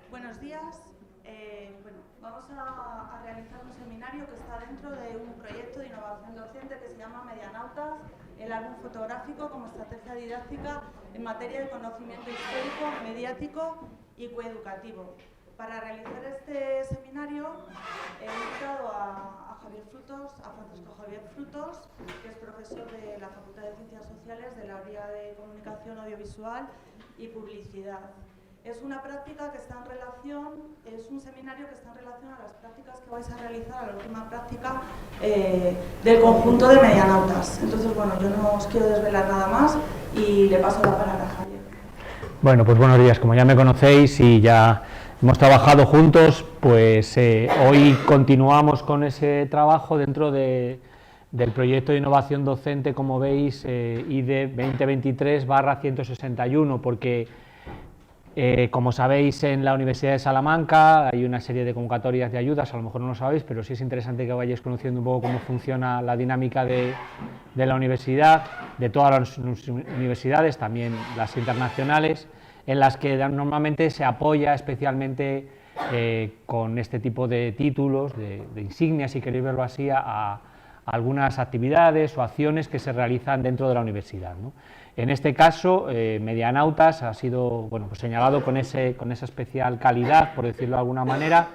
Buenos días. Vamos a realizar un seminario que está dentro de un proyecto de innovación docente que se llama Medianautas, el álbum fotográfico como estrategia didáctica en materia de conocimiento histórico, mediático y coeducativo. Para realizar este seminario he invitado a Javier Frutos, a Francisco Javier Frutos, que es profesor de la Facultad de Ciencias Sociales del área de Comunicación Audiovisual y Publicidad. Es una práctica que está en relación, es un seminario que está en relación a las prácticas que vais a realizar, a la última práctica del conjunto de Medianautas. Entonces, bueno, yo no os quiero desvelar nada más y le paso la palabra a Javier. Bueno, pues buenos días. Como ya me conocéis y ya hemos trabajado juntos, pues hoy continuamos con ese trabajo dentro del proyecto de innovación docente, como veis, IDE 2023/161, porque como sabéis, en la Universidad de Salamanca hay una serie de convocatorias de ayudas, a lo mejor no lo sabéis, pero sí es interesante que vayáis conociendo un poco cómo funciona la dinámica de la universidad, de todas las universidades, también las internacionales, en las que normalmente se apoya especialmente con este tipo de títulos, de insignias, si queréis verlo así, a algunas actividades o acciones que se realizan dentro de la universidad, ¿no? En este caso, Medianautas ha sido pues señalado con esa especial calidad, por decirlo de alguna manera,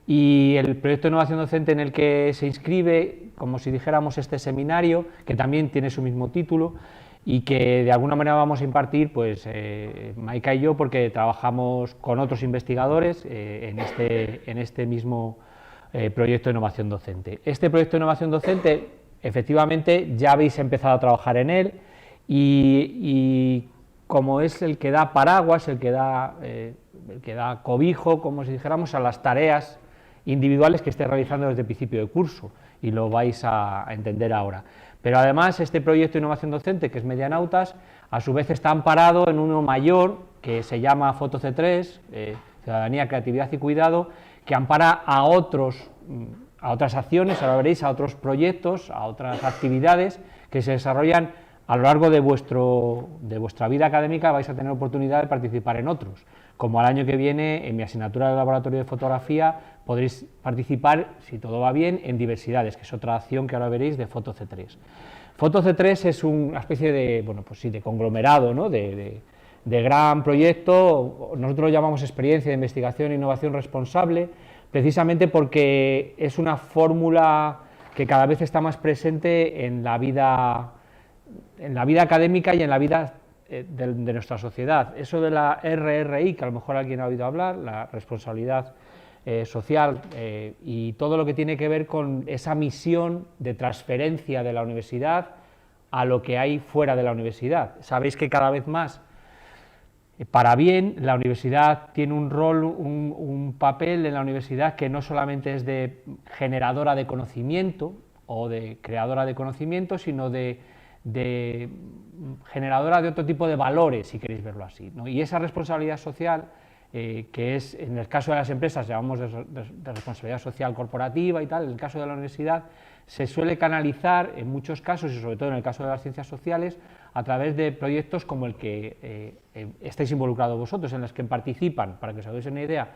y el proyecto de innovación docente en el que se inscribe, como si dijéramos, este seminario, que también tiene su mismo título, y que de alguna manera vamos a impartir, pues Maika y yo, porque trabajamos con otros investigadores en este mismo proyecto de innovación docente. Este proyecto de innovación docente, efectivamente, ya habéis empezado a trabajar en él, y como es el que da paraguas, el que da cobijo, como si dijéramos, a las tareas individuales que esté realizando desde el principio de curso, y lo vais a entender ahora. Pero además este proyecto de innovación docente, que es Medianautas, a su vez está amparado en uno mayor que se llama Foto C3, Ciudadanía, Creatividad y Cuidado, que ampara a otras acciones, ahora veréis, a otros proyectos, a otras actividades que se desarrollan a lo largo de vuestra vida académica. Vais a tener oportunidad de participar en otros, como al año que viene en mi asignatura de laboratorio de fotografía podréis participar, si todo va bien, en diversidades, que es otra acción que ahora veréis de Foto C3. Foto C3 es una especie de, de conglomerado, ¿no? de gran proyecto. Nosotros lo llamamos experiencia de investigación e innovación responsable, precisamente porque es una fórmula que cada vez está más presente en la vida académica y en la vida de nuestra sociedad. Eso de la RRI, que a lo mejor alguien ha oído hablar, la responsabilidad social, y todo lo que tiene que ver con esa misión de transferencia de la universidad a lo que hay fuera de la universidad. Sabéis que cada vez más, para bien, la universidad tiene un rol, un papel en la universidad que no solamente es de generadora de conocimiento o de creadora de conocimiento, sino de generadora de otro tipo de valores, si queréis verlo así, ¿no? Y esa responsabilidad social, que es, en el caso de las empresas llamamos de responsabilidad social corporativa y tal, en el caso de la universidad se suele canalizar en muchos casos, y sobre todo en el caso de las ciencias sociales, a través de proyectos como el que estáis involucrados vosotros, en los que participan, para que os hagáis una idea,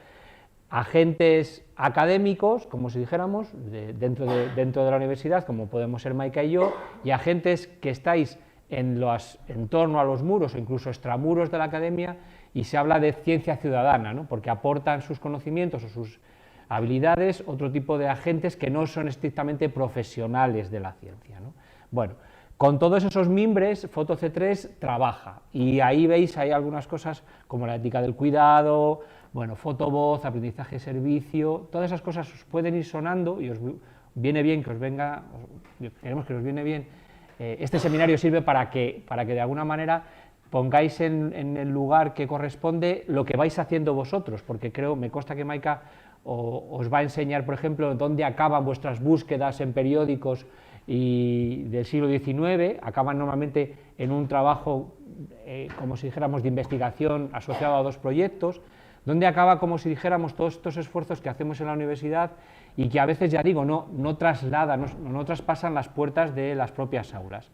agentes académicos, como si dijéramos, dentro de la universidad, como podemos ser Maika y yo, y agentes que estáis en torno a los muros o incluso extramuros de la academia, y se habla de ciencia ciudadana, ¿no? Porque aportan sus conocimientos o sus habilidades otro tipo de agentes que no son estrictamente profesionales de la ciencia, ¿no? Bueno, con todos esos mimbres, Foto C3 trabaja, y ahí veis, hay algunas cosas como la ética del cuidado, bueno, fotovoz, aprendizaje servicio, todas esas cosas os pueden ir sonando y os viene bien que os venga, queremos que os viene bien. Este seminario sirve para que de alguna manera pongáis en el lugar que corresponde lo que vais haciendo vosotros, porque me consta que Maika os va a enseñar, por ejemplo, dónde acaban vuestras búsquedas en periódicos y del siglo XIX, acaban normalmente en un trabajo, como si dijéramos, de investigación asociado a dos proyectos, donde acaba, como si dijéramos, todos estos esfuerzos que hacemos en la universidad y que a veces, ya digo, no traspasan las puertas de las propias aulas.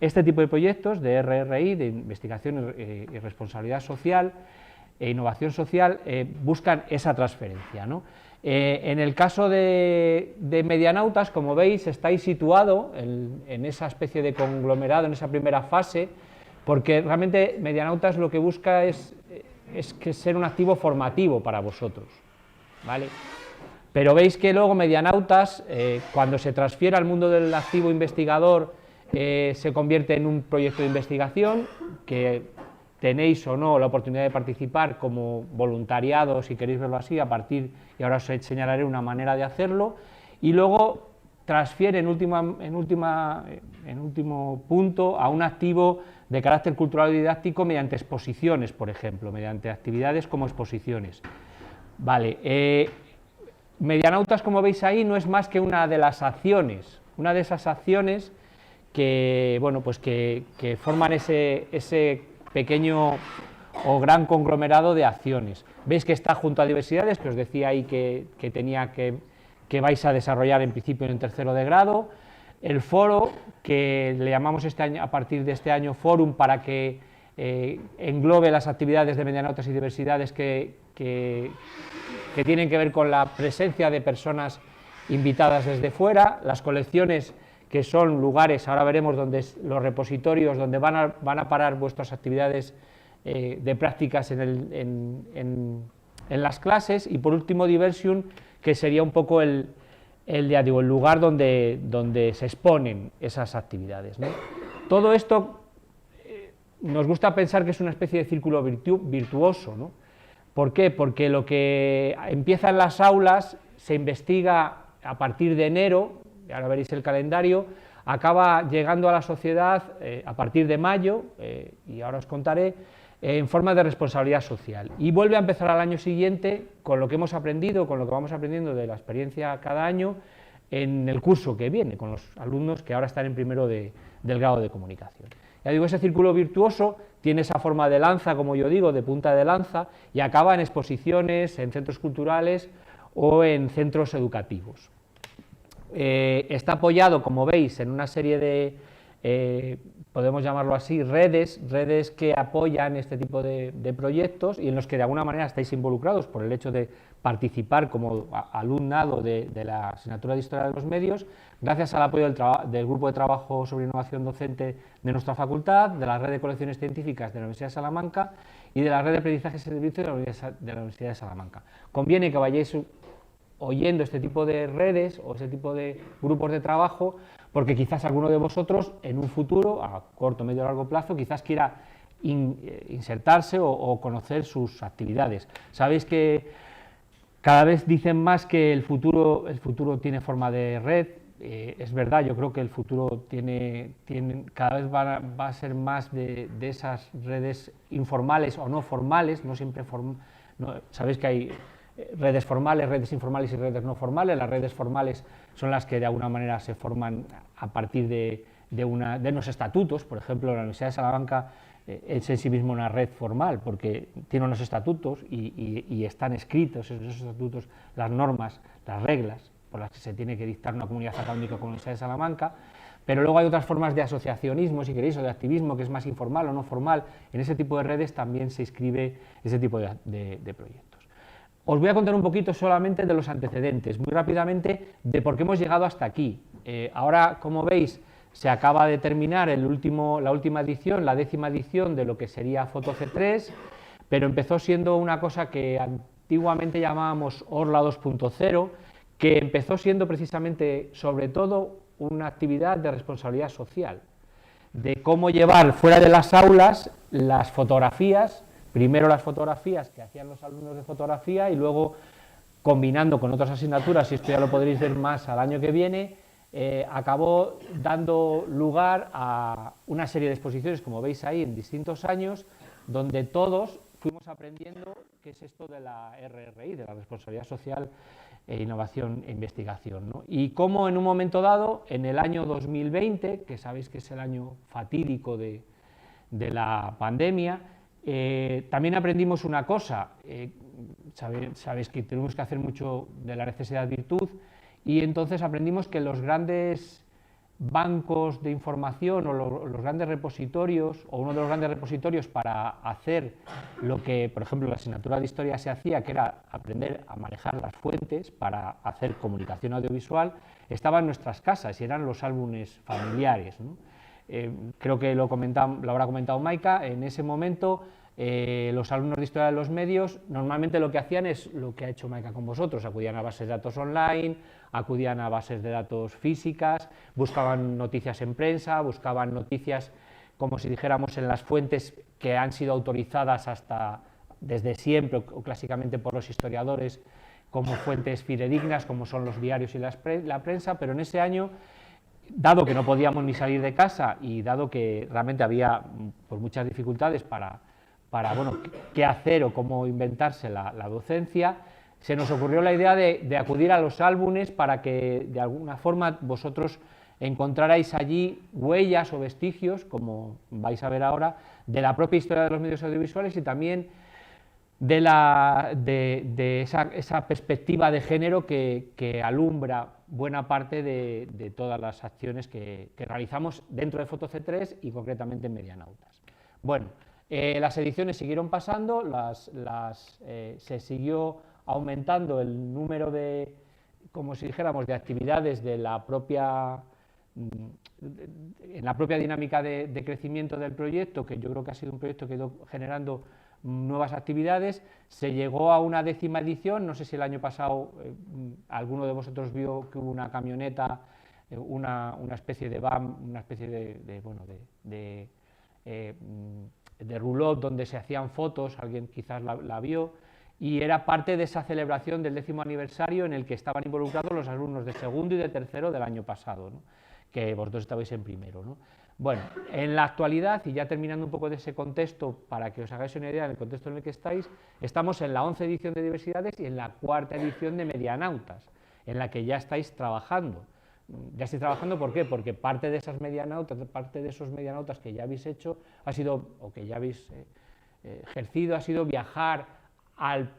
Este tipo de proyectos de RRI, de investigación y responsabilidad social, e innovación social buscan esa transferencia, ¿no? En el caso de Medianautas, como veis, estáis situado en esa especie de conglomerado, en esa primera fase, porque realmente Medianautas lo que busca es que ser un activo formativo para vosotros, ¿vale? Pero veis que luego Medianautas, cuando se transfiere al mundo del activo investigador, se convierte en un proyecto de investigación que tenéis o no la oportunidad de participar como voluntariado, si queréis verlo así, a partir, y ahora os señalaré una manera de hacerlo, y luego transfiere en último punto a un activo de carácter cultural y didáctico mediante exposiciones, por ejemplo, mediante actividades como exposiciones. Vale, Medianautas, como veis ahí, no es más que una de las acciones, una de esas acciones que, bueno, pues que forman ese pequeño o gran conglomerado de acciones. Veis que está junto a diversidades, que os decía ahí que vais a desarrollar en principio en el tercero de grado, el foro, que le llamamos este año, a partir de este año Fórum, para que englobe las actividades de Medianautas y diversidades que tienen que ver con la presencia de personas invitadas desde fuera, las colecciones, que son lugares, ahora veremos, donde los repositorios, donde van a parar vuestras actividades de prácticas en las clases, y por último Diversion, que sería un poco el lugar donde se exponen esas actividades, ¿no? Todo esto nos gusta pensar que es una especie de círculo virtuoso, ¿no? ¿Por qué? Porque lo que empieza en las aulas se investiga a partir de enero, ahora veréis el calendario, acaba llegando a la sociedad a partir de mayo, y ahora os contaré, en forma de responsabilidad social, y vuelve a empezar al año siguiente con lo que hemos aprendido, con lo que vamos aprendiendo de la experiencia cada año en el curso que viene, con los alumnos que ahora están en primero del grado de comunicación. Ya digo, ese círculo virtuoso tiene esa forma de lanza, como yo digo, de punta de lanza, y acaba en exposiciones, en centros culturales o en centros educativos. Está apoyado, como veis, en una serie de, podemos llamarlo así, redes que apoyan este tipo de proyectos y en los que de alguna manera estáis involucrados por el hecho de participar como alumnado de la asignatura de Historia de los Medios, gracias al apoyo del Grupo de Trabajo sobre Innovación Docente de nuestra facultad, de la Red de Colecciones Científicas de la Universidad de Salamanca y de la Red de Aprendizaje y Servicio de la Universidad de Salamanca. Conviene que vayáis oyendo este tipo de redes o este tipo de grupos de trabajo, porque quizás alguno de vosotros en un futuro, a corto, medio o largo plazo, quizás quiera insertarse o conocer sus actividades. Sabéis que cada vez dicen más que el futuro tiene forma de red. Es verdad, yo creo que el futuro cada vez va a ser más de esas redes informales o no formales, no siempre sabéis que hay redes formales, redes informales y redes no formales. Las redes formales son las que de alguna manera se forman a partir de unos estatutos. Por ejemplo, la Universidad de Salamanca es en sí misma una red formal porque tiene unos estatutos y están escritos en esos estatutos las normas, las reglas por las que se tiene que dictar una comunidad académica con la Universidad de Salamanca. Pero luego hay otras formas de asociacionismo, si queréis, o de activismo, que es más informal o no formal. En ese tipo de redes también se inscribe ese tipo de proyectos. Os voy a contar un poquito solamente de los antecedentes, muy rápidamente, de por qué hemos llegado hasta aquí. Ahora, como veis, se acaba de terminar la última edición, la 10ª edición de lo que sería Foto C3, pero empezó siendo una cosa que antiguamente llamábamos Orla 2.0, que empezó siendo precisamente, sobre todo, una actividad de responsabilidad social, de cómo llevar fuera de las aulas las fotografías. Primero las fotografías que hacían los alumnos de fotografía y luego, combinando con otras asignaturas, y esto ya lo podréis ver más al año que viene, acabó dando lugar a una serie de exposiciones, como veis ahí, en distintos años, donde todos fuimos aprendiendo qué es esto de la RRI, de la responsabilidad social, innovación e investigación, ¿no? Y cómo en un momento dado, en el año 2020, que sabéis que es el año fatídico de la pandemia, también aprendimos una cosa, sabéis que tenemos que hacer mucho de la necesidad virtud, y entonces aprendimos que los grandes bancos de información o los grandes repositorios, o uno de los grandes repositorios para hacer lo que, por ejemplo, la asignatura de historia se hacía, que era aprender a manejar las fuentes para hacer comunicación audiovisual, estaba en nuestras casas y eran los álbumes familiares, ¿no? Creo que lo habrá comentado Maika. En ese momento los alumnos de Historia de los Medios normalmente lo que hacían es lo que ha hecho Maika con vosotros: acudían a bases de datos online, acudían a bases de datos físicas, buscaban noticias en prensa, buscaban noticias, como si dijéramos, en las fuentes que han sido autorizadas desde siempre o clásicamente por los historiadores como fuentes fidedignas, como son los diarios y la prensa. Pero en ese año, dado que no podíamos ni salir de casa y dado que realmente había pues, muchas dificultades para bueno, qué hacer o cómo inventarse la docencia, se nos ocurrió la idea de acudir a los álbumes para que de alguna forma vosotros encontrarais allí huellas o vestigios, como vais a ver ahora, de la propia historia de los medios audiovisuales y también de esa perspectiva de género que alumbra buena parte de todas las acciones que realizamos dentro de Foto C3 y concretamente en Medianautas. Bueno, las ediciones siguieron pasando, se siguió aumentando el número de, como si dijéramos, de actividades en la propia dinámica de crecimiento del proyecto, que yo creo que ha sido un proyecto que ha ido generando nuevas actividades. Se llegó a una 10ª edición, no sé si el año pasado alguno de vosotros vio que hubo una camioneta, una especie de van, una especie de roulotte donde se hacían fotos, alguien quizás la vio, y era parte de esa celebración del 10º aniversario en el que estaban involucrados los alumnos de segundo y de tercero del año pasado, ¿no? Que vosotros estabais en primero, ¿no? Bueno, en la actualidad, y ya terminando un poco de ese contexto, para que os hagáis una idea del contexto en el que estáis, estamos en la 11ª edición de Diversidades y en la 4ª edición de Medianautas, en la que ya estáis trabajando. Ya estáis trabajando, ¿por qué? Porque parte de esas medianautas, parte de esos medianautas que ya habéis hecho, ha sido, o que ya habéis ejercido, ha sido viajar al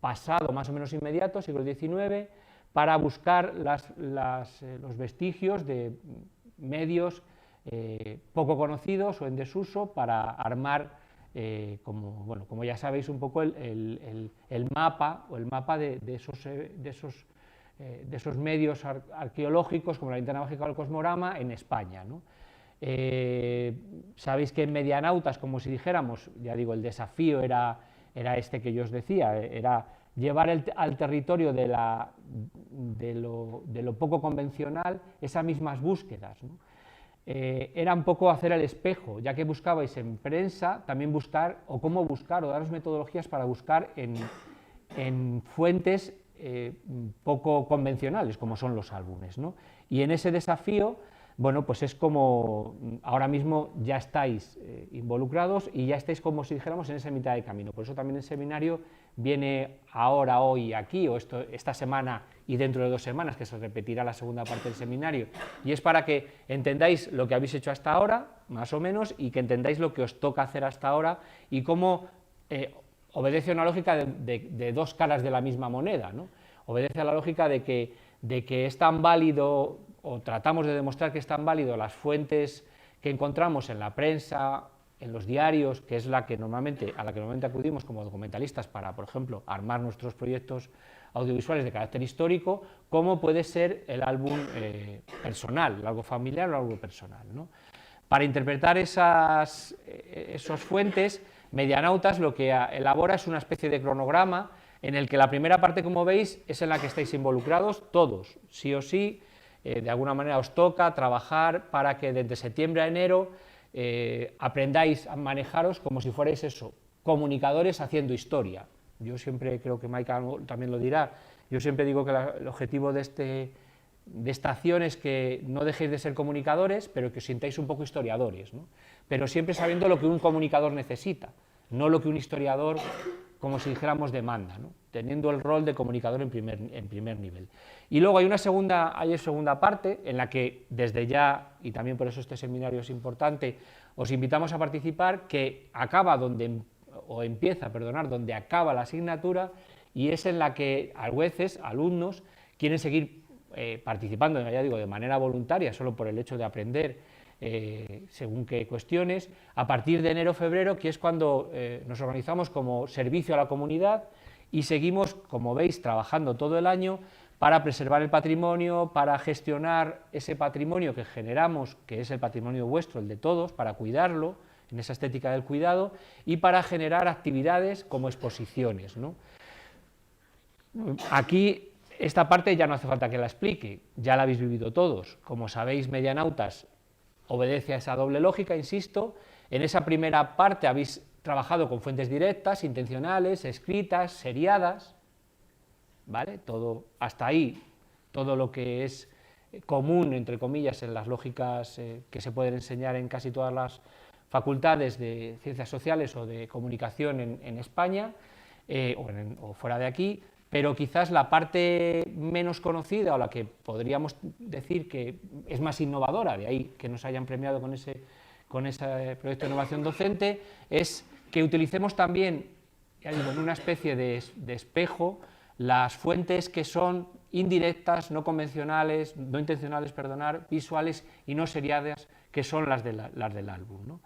pasado más o menos inmediato, siglo XIX, para buscar los vestigios de medios poco conocidos o en desuso, para armar, como ya sabéis un poco, el mapa de esos medios arqueológicos, como la Linterna Mágica o el Cosmorama, en España, ¿no? Sabéis que en Medianautas, como si dijéramos, ya digo, el desafío era este que yo os decía, era llevar al territorio de lo poco convencional esas mismas búsquedas, ¿no? Era un poco hacer el espejo, ya que buscabais en prensa, también buscar, o cómo buscar, o daros metodologías para buscar en fuentes poco convencionales, como son los álbumes, ¿no? Y en ese desafío, bueno, pues es como ahora mismo ya estáis involucrados y ya estáis, como si dijéramos, en esa mitad de camino. Por eso también el seminario viene ahora, hoy, aquí, o esta semana y dentro de 2 semanas, que se repetirá la segunda parte del seminario, y es para que entendáis lo que habéis hecho hasta ahora, más o menos, y que entendáis lo que os toca hacer hasta ahora y cómo obedece a una lógica de 2 caras de la misma moneda, ¿no? Obedece a la lógica de que es tan válido, o tratamos de demostrar que es tan válido, las fuentes que encontramos en la prensa, en los diarios, que es a la que normalmente acudimos como documentalistas para, por ejemplo, armar nuestros proyectos audiovisuales de carácter histórico, como puede ser el álbum personal, el álbum familiar o el álbum personal, ¿no? Para interpretar esas fuentes, Medianautas lo que elabora es una especie de cronograma en el que la primera parte, como veis, es en la que estáis involucrados todos, sí o sí. De alguna manera os toca trabajar para que desde septiembre a enero aprendáis a manejaros como si fuerais eso, comunicadores haciendo historia. Yo siempre, creo que Maika también lo dirá, yo siempre digo que el objetivo de esta acción es que no dejéis de ser comunicadores, pero que os sintáis un poco historiadores, ¿no? Pero siempre sabiendo lo que un comunicador necesita, no lo que un historiador, como si dijéramos, demanda, ¿no? Teniendo el rol de comunicador en primer nivel. Y luego hay segunda parte en la que desde ya, y también por eso este seminario es importante, os invitamos a participar, que empieza donde acaba la asignatura, y es en la que a veces alumnos quieren seguir participando, ya digo, de manera voluntaria, solo por el hecho de aprender según qué cuestiones, a partir de enero-febrero, que es cuando nos organizamos como servicio a la comunidad y seguimos, como veis, trabajando todo el año para preservar el patrimonio, para gestionar ese patrimonio que generamos, que es el patrimonio vuestro, el de todos, para cuidarlo, en esa estética del cuidado, y para generar actividades como exposiciones, ¿no? Aquí, esta parte ya no hace falta que la explique, ya la habéis vivido todos. Como sabéis, Medianautas obedece a esa doble lógica, insisto. En esa primera parte habéis trabajado con fuentes directas, intencionales, escritas, seriadas, ¿vale? Todo, hasta ahí, todo lo que es común, entre comillas, en las lógicas que se pueden enseñar en casi todas las facultades de ciencias sociales o de comunicación en España, o fuera de aquí, pero quizás la parte menos conocida, o la que podríamos decir que es más innovadora, de ahí que nos hayan premiado con ese proyecto de innovación docente, es que utilicemos también, ya digo, en una especie de espejo, las fuentes que son indirectas, no convencionales, no intencionales, perdonar, visuales y no seriadas, que son las del álbum, ¿no?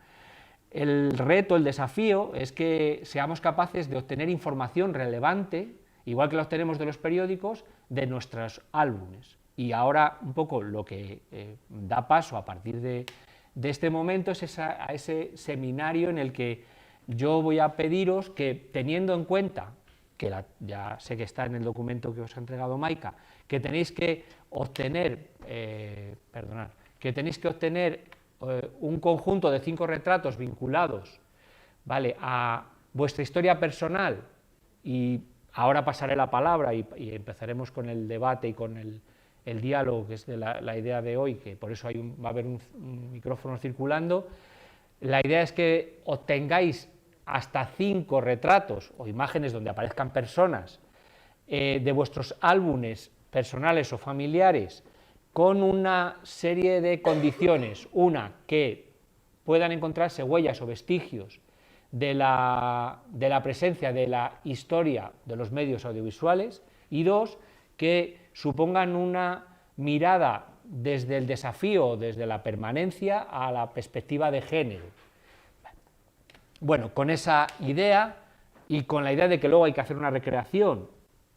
El reto, el desafío, es que seamos capaces de obtener información relevante, igual que la obtenemos de los periódicos, de nuestros álbumes. Y ahora un poco lo que da paso a partir de este momento es a ese seminario en el que yo voy a pediros que, teniendo en cuenta, que ya sé que está en el documento que os ha entregado Maika, que tenéis que obtener, un conjunto de 5 retratos vinculados, ¿vale?, a vuestra historia personal, y ahora pasaré la palabra y empezaremos con el debate y con el diálogo, que es de la idea de hoy, que por eso va a haber un micrófono circulando. La idea es que obtengáis hasta 5 retratos o imágenes donde aparezcan personas de vuestros álbumes personales o familiares, con una serie de condiciones: una, que puedan encontrarse huellas o vestigios de la presencia de la historia de los medios audiovisuales, y 2, que supongan una mirada desde el desafío, desde la permanencia, a la perspectiva de género. Bueno, con esa idea y con la idea de que luego hay que hacer una recreación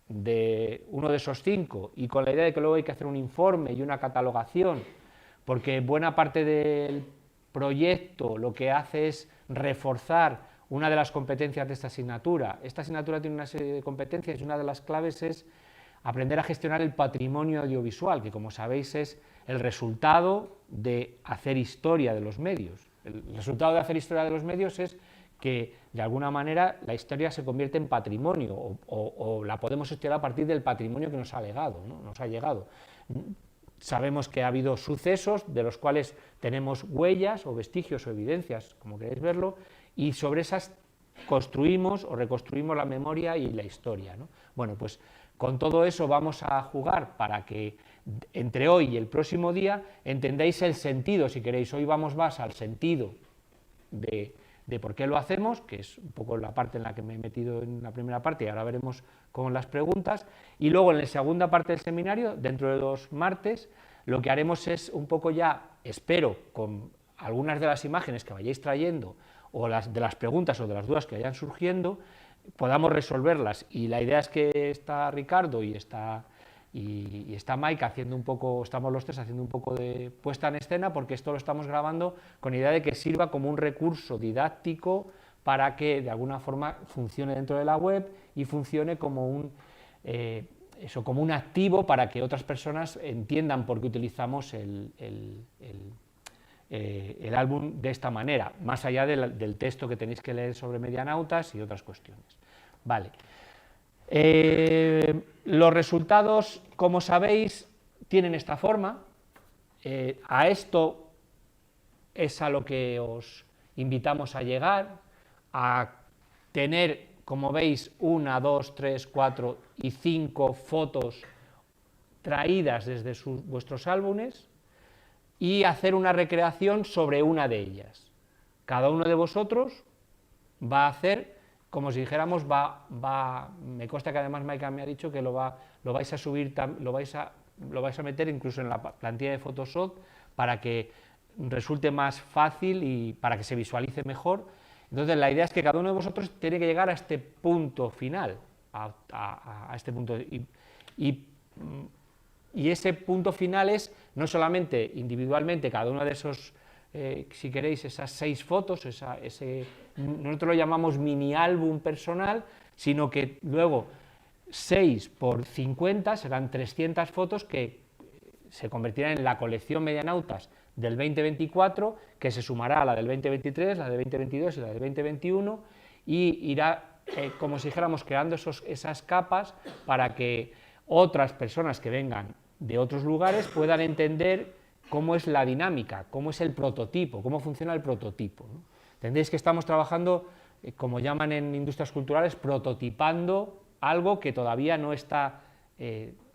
de uno de esos 5, y con la idea de que luego hay que hacer un informe y una catalogación, porque buena parte del proyecto lo que hace es reforzar una de las competencias de esta asignatura. Esta asignatura tiene una serie de competencias y una de las claves es aprender a gestionar el patrimonio audiovisual, que, como sabéis, es el resultado de hacer historia de los medios. El resultado de hacer historia de los medios es que, de alguna manera, la historia se convierte en patrimonio, o la podemos estudiar a partir del patrimonio que nos ha legado, ¿no?, nos ha llegado. Sabemos que ha habido sucesos de los cuales tenemos huellas o vestigios o evidencias, como queréis verlo, y sobre esas construimos o reconstruimos la memoria y la historia, ¿no? Bueno, pues con todo eso vamos a jugar para que entre hoy y el próximo día entendáis el sentido, si queréis. Hoy vamos más al sentido de por qué lo hacemos, que es un poco la parte en la que me he metido en la primera parte, y ahora veremos con las preguntas, y luego en la segunda parte del seminario, dentro de 2 martes, lo que haremos es un poco ya, espero, con algunas de las imágenes que vayáis trayendo, o de las preguntas o de las dudas que vayan surgiendo, podamos resolverlas. Y la idea es que está Ricardo y está Maika haciendo un poco, estamos los 3 haciendo un poco de puesta en escena, porque esto lo estamos grabando con idea de que sirva como un recurso didáctico para que de alguna forma funcione dentro de la web y funcione como un activo para que otras personas entiendan por qué utilizamos el álbum de esta manera, más allá del texto que tenéis que leer sobre Medianautas y otras cuestiones. Vale. Los resultados, como sabéis, tienen esta forma. A esto es a lo que os invitamos a llegar, a tener, como veis, 1, 2, 3, 4 y 5 fotos traídas desde vuestros álbumes, y hacer una recreación sobre una de ellas. Cada uno de vosotros va a hacer, como si dijéramos, me consta que además Maika me ha dicho que lo vais a subir, lo vais a lo vais a meter incluso en la plantilla de Photoshop para que resulte más fácil y para que se visualice mejor. Entonces la idea es que cada uno de vosotros tiene que llegar a este punto final, a este punto, y ese punto final es no solamente individualmente cada uno de esos, si queréis, esas 6 fotos, nosotros lo llamamos mini álbum personal, sino que luego 6 por 50 serán 300 fotos que se convertirán en la colección Medianautas del 2024, que se sumará a la del 2023, la del 2022 y la del 2021, y irá, como si dijéramos, creando esas capas para que otras personas que vengan de otros lugares puedan entender cómo es la dinámica, cómo es el prototipo, cómo funciona el prototipo, ¿no? Entendéis que estamos trabajando, como llaman en industrias culturales, prototipando algo que todavía no está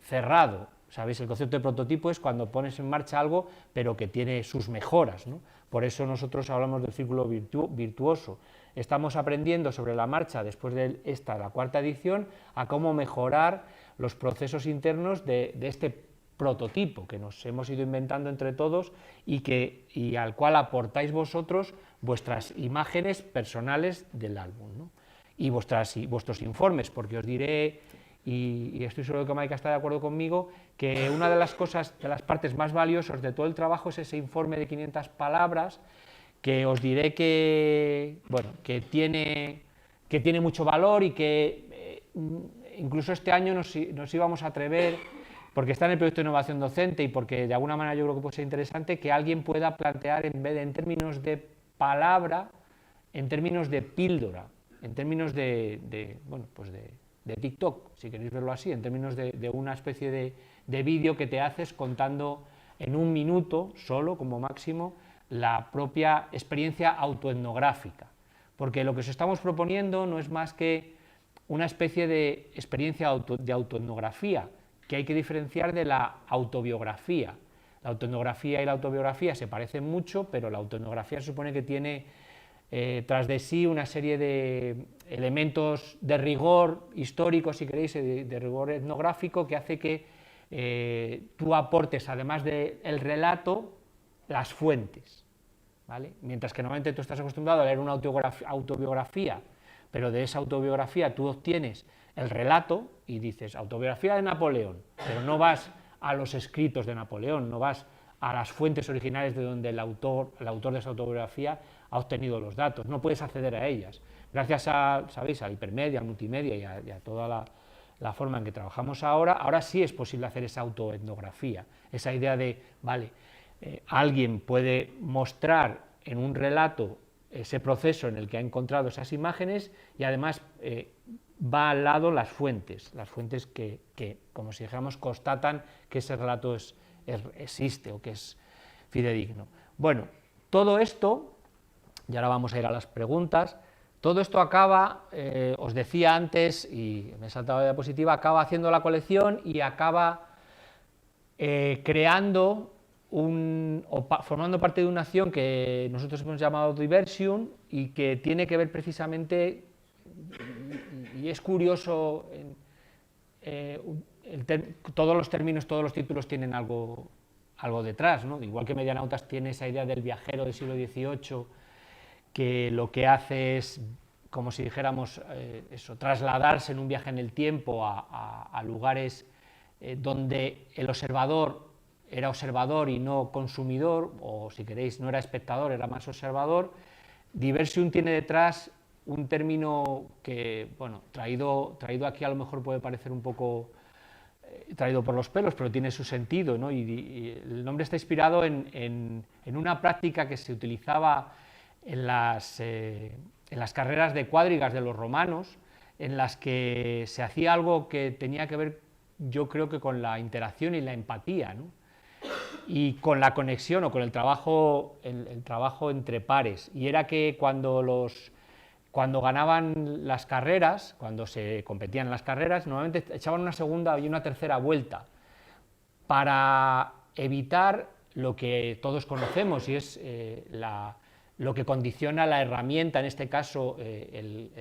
cerrado. ¿Sabéis? El concepto de prototipo es cuando pones en marcha algo, pero que tiene sus mejoras, ¿no? Por eso nosotros hablamos del círculo virtuoso. Estamos aprendiendo sobre la marcha, después de la 4ª edición, a cómo mejorar los procesos internos de este prototipo que nos hemos ido inventando entre todos y al cual aportáis vosotros vuestras imágenes personales del álbum, ¿no? Y vuestros informes, porque os diré, y estoy seguro que Maika está de acuerdo conmigo, que una de las cosas, de las partes más valiosas de todo el trabajo es ese informe de 500 palabras, que os diré que, bueno, que tiene mucho valor y que incluso este año nos íbamos a atrever, porque está en el proyecto de innovación docente y porque de alguna manera yo creo que puede ser interesante, que alguien pueda plantear, en vez de en términos de palabra, en términos de píldora, en términos bueno, pues de TikTok, si queréis verlo así, en términos de una especie de vídeo que te haces contando en 1 minuto solo, como máximo, la propia experiencia autoetnográfica, porque lo que os estamos proponiendo no es más que una especie de experiencia de autoetnografía, que hay que diferenciar de la autobiografía. La autoetnografía y la autobiografía se parecen mucho, pero la autoetnografía se supone que tiene tras de sí una serie de elementos de rigor histórico, si queréis, de rigor etnográfico, que hace que tú aportes, además del relato, las fuentes, ¿vale? Mientras que normalmente tú estás acostumbrado a leer una autobiografía, pero de esa autobiografía tú obtienes el relato y dices autobiografía de Napoleón, pero no vas a los escritos de Napoleón, no vas a las fuentes originales de donde el autor de esa autobiografía ha obtenido los datos, no puedes acceder a ellas. Gracias ¿sabéis?, al hipermedia, al multimedia y a toda la forma en que trabajamos ahora sí es posible hacer esa autoetnografía, esa idea de, vale, alguien puede mostrar en un relato ese proceso en el que ha encontrado esas imágenes y además va al lado las fuentes que, como si dijéramos, constatan que ese relato existe o que es fidedigno. Bueno, todo esto, y ahora vamos a ir a las preguntas, todo esto acaba, os decía antes, y me he saltado la diapositiva, acaba haciendo la colección y acaba creando formando parte de una acción que nosotros hemos llamado Diversium y que tiene que ver precisamente, y es curioso, todos los términos, todos los títulos tienen algo detrás, ¿no? Igual que Medianautas tiene esa idea del viajero del siglo XVIII, que lo que hace es, como si dijéramos, trasladarse en un viaje en el tiempo a lugares donde el observador era observador y no consumidor, o si queréis, no era espectador, era más observador. Diversium tiene detrás un término que, bueno, traído aquí a lo mejor puede parecer un poco traído por los pelos, pero tiene su sentido, ¿no? Y el nombre está inspirado en una práctica que se utilizaba en las carreras de cuadrigas de los romanos, en las que se hacía algo que tenía que ver, yo creo que con la interacción y la empatía, ¿no? Y con la conexión o con el trabajo entre pares, y era que cuando ganaban las carreras, cuando se competían en las carreras, normalmente echaban una segunda y una tercera vuelta para evitar lo que todos conocemos y es lo que condiciona la herramienta, en este caso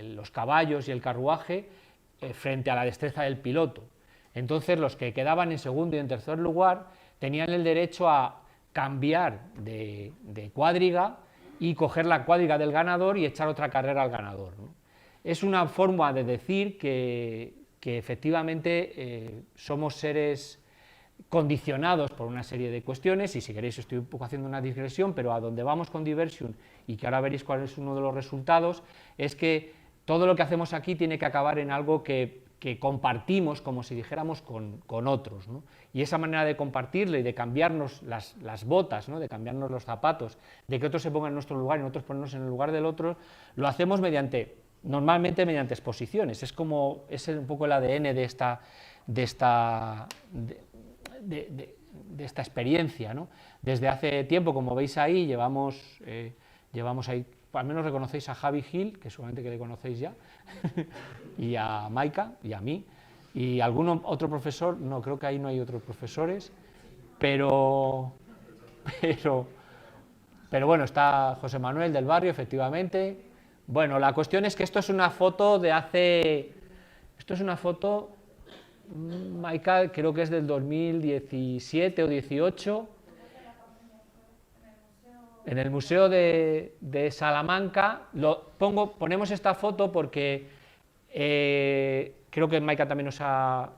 los caballos y el carruaje, frente a la destreza del piloto. Entonces los que quedaban en segundo y en tercer lugar tenían el derecho a cambiar de cuadriga y coger la cuadriga del ganador y echar otra carrera al ganador, ¿no? Es una forma de decir que efectivamente somos seres condicionados por una serie de cuestiones, y si queréis estoy un poco haciendo una digresión, pero a donde vamos con Diversion, y que ahora veréis cuál es uno de los resultados, es que todo lo que hacemos aquí tiene que acabar en algo que compartimos, como si dijéramos, con otros, ¿no? Y esa manera de compartirle y de cambiarnos las botas, ¿no? De cambiarnos los zapatos, de que otros se pongan en nuestro lugar y nosotros ponernos en el lugar del otro, lo hacemos normalmente mediante exposiciones. Es un poco el ADN de esta experiencia, ¿no? Desde hace tiempo, como veis ahí, llevamos ahí, al menos reconocéis a Javi Gil, que seguramente que le conocéis ya, y a Maika, y a mí, y algún otro profesor, no, creo que ahí no hay otros profesores, pero bueno, está José Manuel del Barrio, efectivamente. Bueno, la cuestión es que esto es una foto Maika, creo que es del 2017 o 18, en el Museo de Salamanca. Ponemos esta foto porque creo que Maika también os ha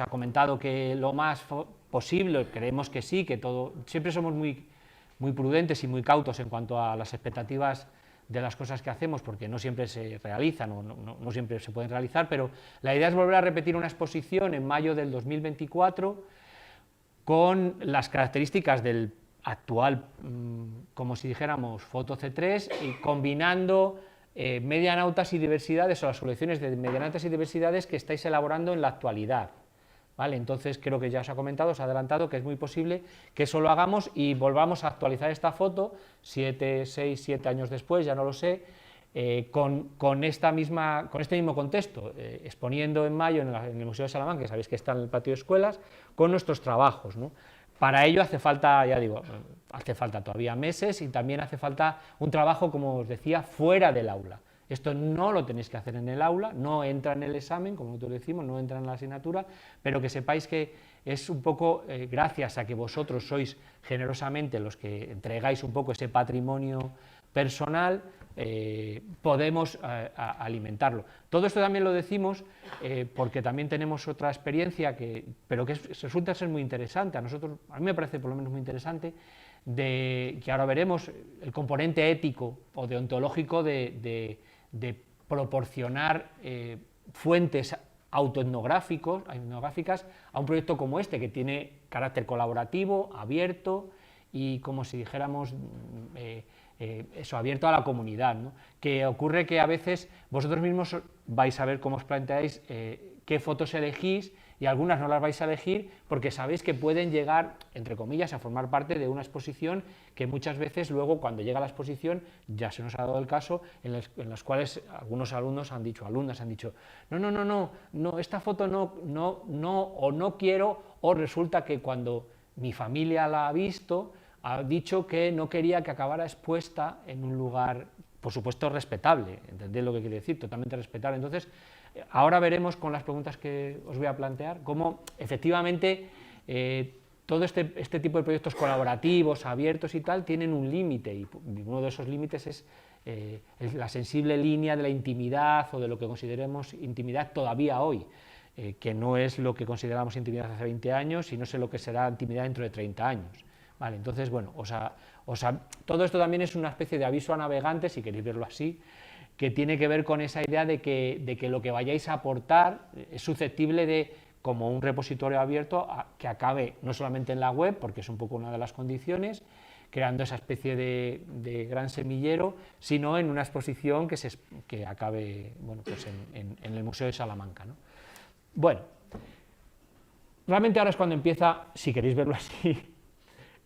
comentado que lo más posible, creemos que sí, que siempre somos muy prudentes y muy cautos en cuanto a las expectativas de las cosas que hacemos, porque no siempre se realizan o no siempre se pueden realizar, pero la idea es volver a repetir una exposición en mayo del 2024 con las características del actual, como si dijéramos, Foto C3, y combinando medianautas y diversidades, o las colecciones de medianautas y diversidades que estáis elaborando en la actualidad. ¿Vale? Entonces creo que ya os ha comentado, os ha adelantado que es muy posible que eso lo hagamos y volvamos a actualizar esta foto 7 años después, ya no lo sé, con este mismo contexto, exponiendo en mayo en el Museo de Salamanca, que sabéis que está en el patio de escuelas, con nuestros trabajos, ¿no? Para ello hace falta, ya digo, hace falta todavía meses, y también hace falta un trabajo, como os decía, fuera del aula. Esto no lo tenéis que hacer en el aula, no entra en el examen, como nosotros decimos, no entra en la asignatura, pero que sepáis que es un poco gracias a que vosotros sois generosamente los que entregáis un poco ese patrimonio personal, podemos alimentarlo. Todo esto también lo decimos porque también tenemos otra experiencia, pero que resulta ser muy interesante, a mí me parece por lo menos muy interesante, que ahora veremos el componente ético o deontológico de proporcionar fuentes autoetnográficas a un proyecto como este, que tiene carácter colaborativo, abierto y, como si dijéramos, abierto a la comunidad, ¿no? Que ocurre que a veces vosotros mismos vais a ver cómo os planteáis qué fotos elegís, y algunas no las vais a elegir porque sabéis que pueden llegar, entre comillas, a formar parte de una exposición que muchas veces luego, cuando llega la exposición, ya se nos ha dado el caso, en las cuales algunos alumnas han dicho, no, esta foto no quiero, o resulta que cuando mi familia la ha visto, ha dicho que no quería que acabara expuesta en un lugar, por supuesto, respetable, ¿entendéis lo que quiere decir? Totalmente respetable. Entonces, ahora veremos con las preguntas que os voy a plantear cómo efectivamente todo este tipo de proyectos colaborativos, abiertos y tal, tienen un límite, y uno de esos límites es la sensible línea de la intimidad, o de lo que consideremos intimidad todavía hoy, que no es lo que consideramos intimidad hace 20 años y no sé lo que será intimidad dentro de 30 años. Vale, entonces, bueno, todo esto también es una especie de aviso a navegantes, si queréis verlo así, que tiene que ver con esa idea de que lo que vayáis a aportar es susceptible de, como un repositorio abierto, que acabe no solamente en la web, porque es un poco una de las condiciones, creando esa especie de gran semillero, sino en una exposición que acabe, bueno, pues en el Museo de Salamanca, ¿no? Bueno, realmente ahora es cuando empieza, si queréis verlo así,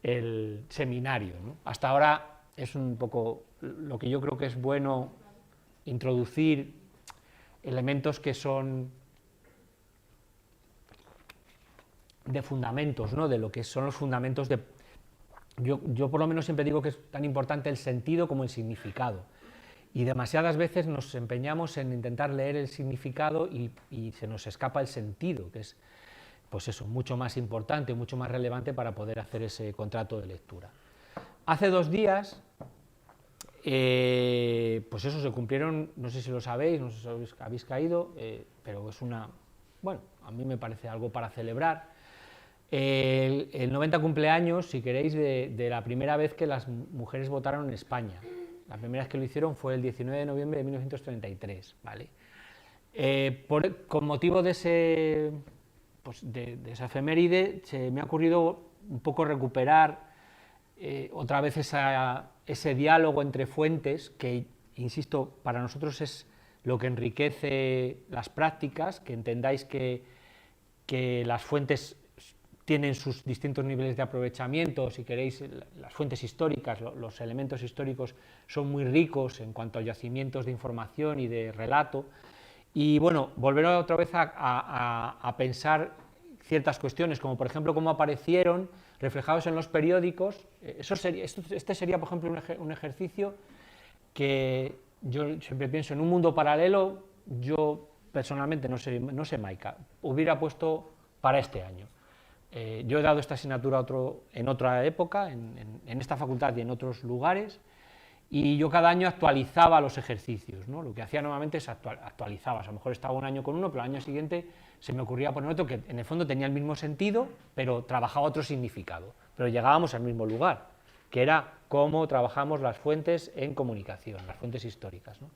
el seminario, ¿no? Hasta ahora es un poco lo que yo creo que es bueno introducir elementos que son de fundamentos, ¿no? De lo que son los fundamentos de... Yo por lo menos siempre digo que es tan importante el sentido como el significado, y demasiadas veces nos empeñamos en intentar leer el significado y se nos escapa el sentido, que es pues eso, mucho más importante, mucho más relevante para poder hacer ese contrato de lectura. Hace 2 días, pues eso, se cumplieron, no sé si lo sabéis, no sé si habéis caído, pero es bueno, a mí me parece algo para celebrar. El 90 cumpleaños, si queréis, de la primera vez que las mujeres votaron en España. La primera vez que lo hicieron fue el 19 de noviembre de 1933, ¿vale? Con motivo de esa efeméride, se me ha ocurrido un poco recuperar otra vez ese diálogo entre fuentes, que, insisto, para nosotros es lo que enriquece las prácticas, que entendáis que las fuentes tienen sus distintos niveles de aprovechamiento. Si queréis, las fuentes históricas, los elementos históricos son muy ricos en cuanto a yacimientos de información y de relato. Y bueno, volver otra vez a pensar ciertas cuestiones, como por ejemplo cómo aparecieron reflejados en los periódicos. Este sería, por ejemplo, un ejercicio que yo siempre pienso, en un mundo paralelo, yo personalmente, no sé Maika, hubiera puesto para este año. Yo he dado esta asignatura en otra época, en esta facultad y en otros lugares, y yo cada año actualizaba los ejercicios, ¿no? Lo que hacía normalmente es actualizabas, a lo mejor estaba un año con uno, pero al año siguiente se me ocurría poner otro que en el fondo tenía el mismo sentido, pero trabajaba otro significado, pero llegábamos al mismo lugar, que era cómo trabajamos las fuentes en comunicación, las fuentes históricas, ¿no?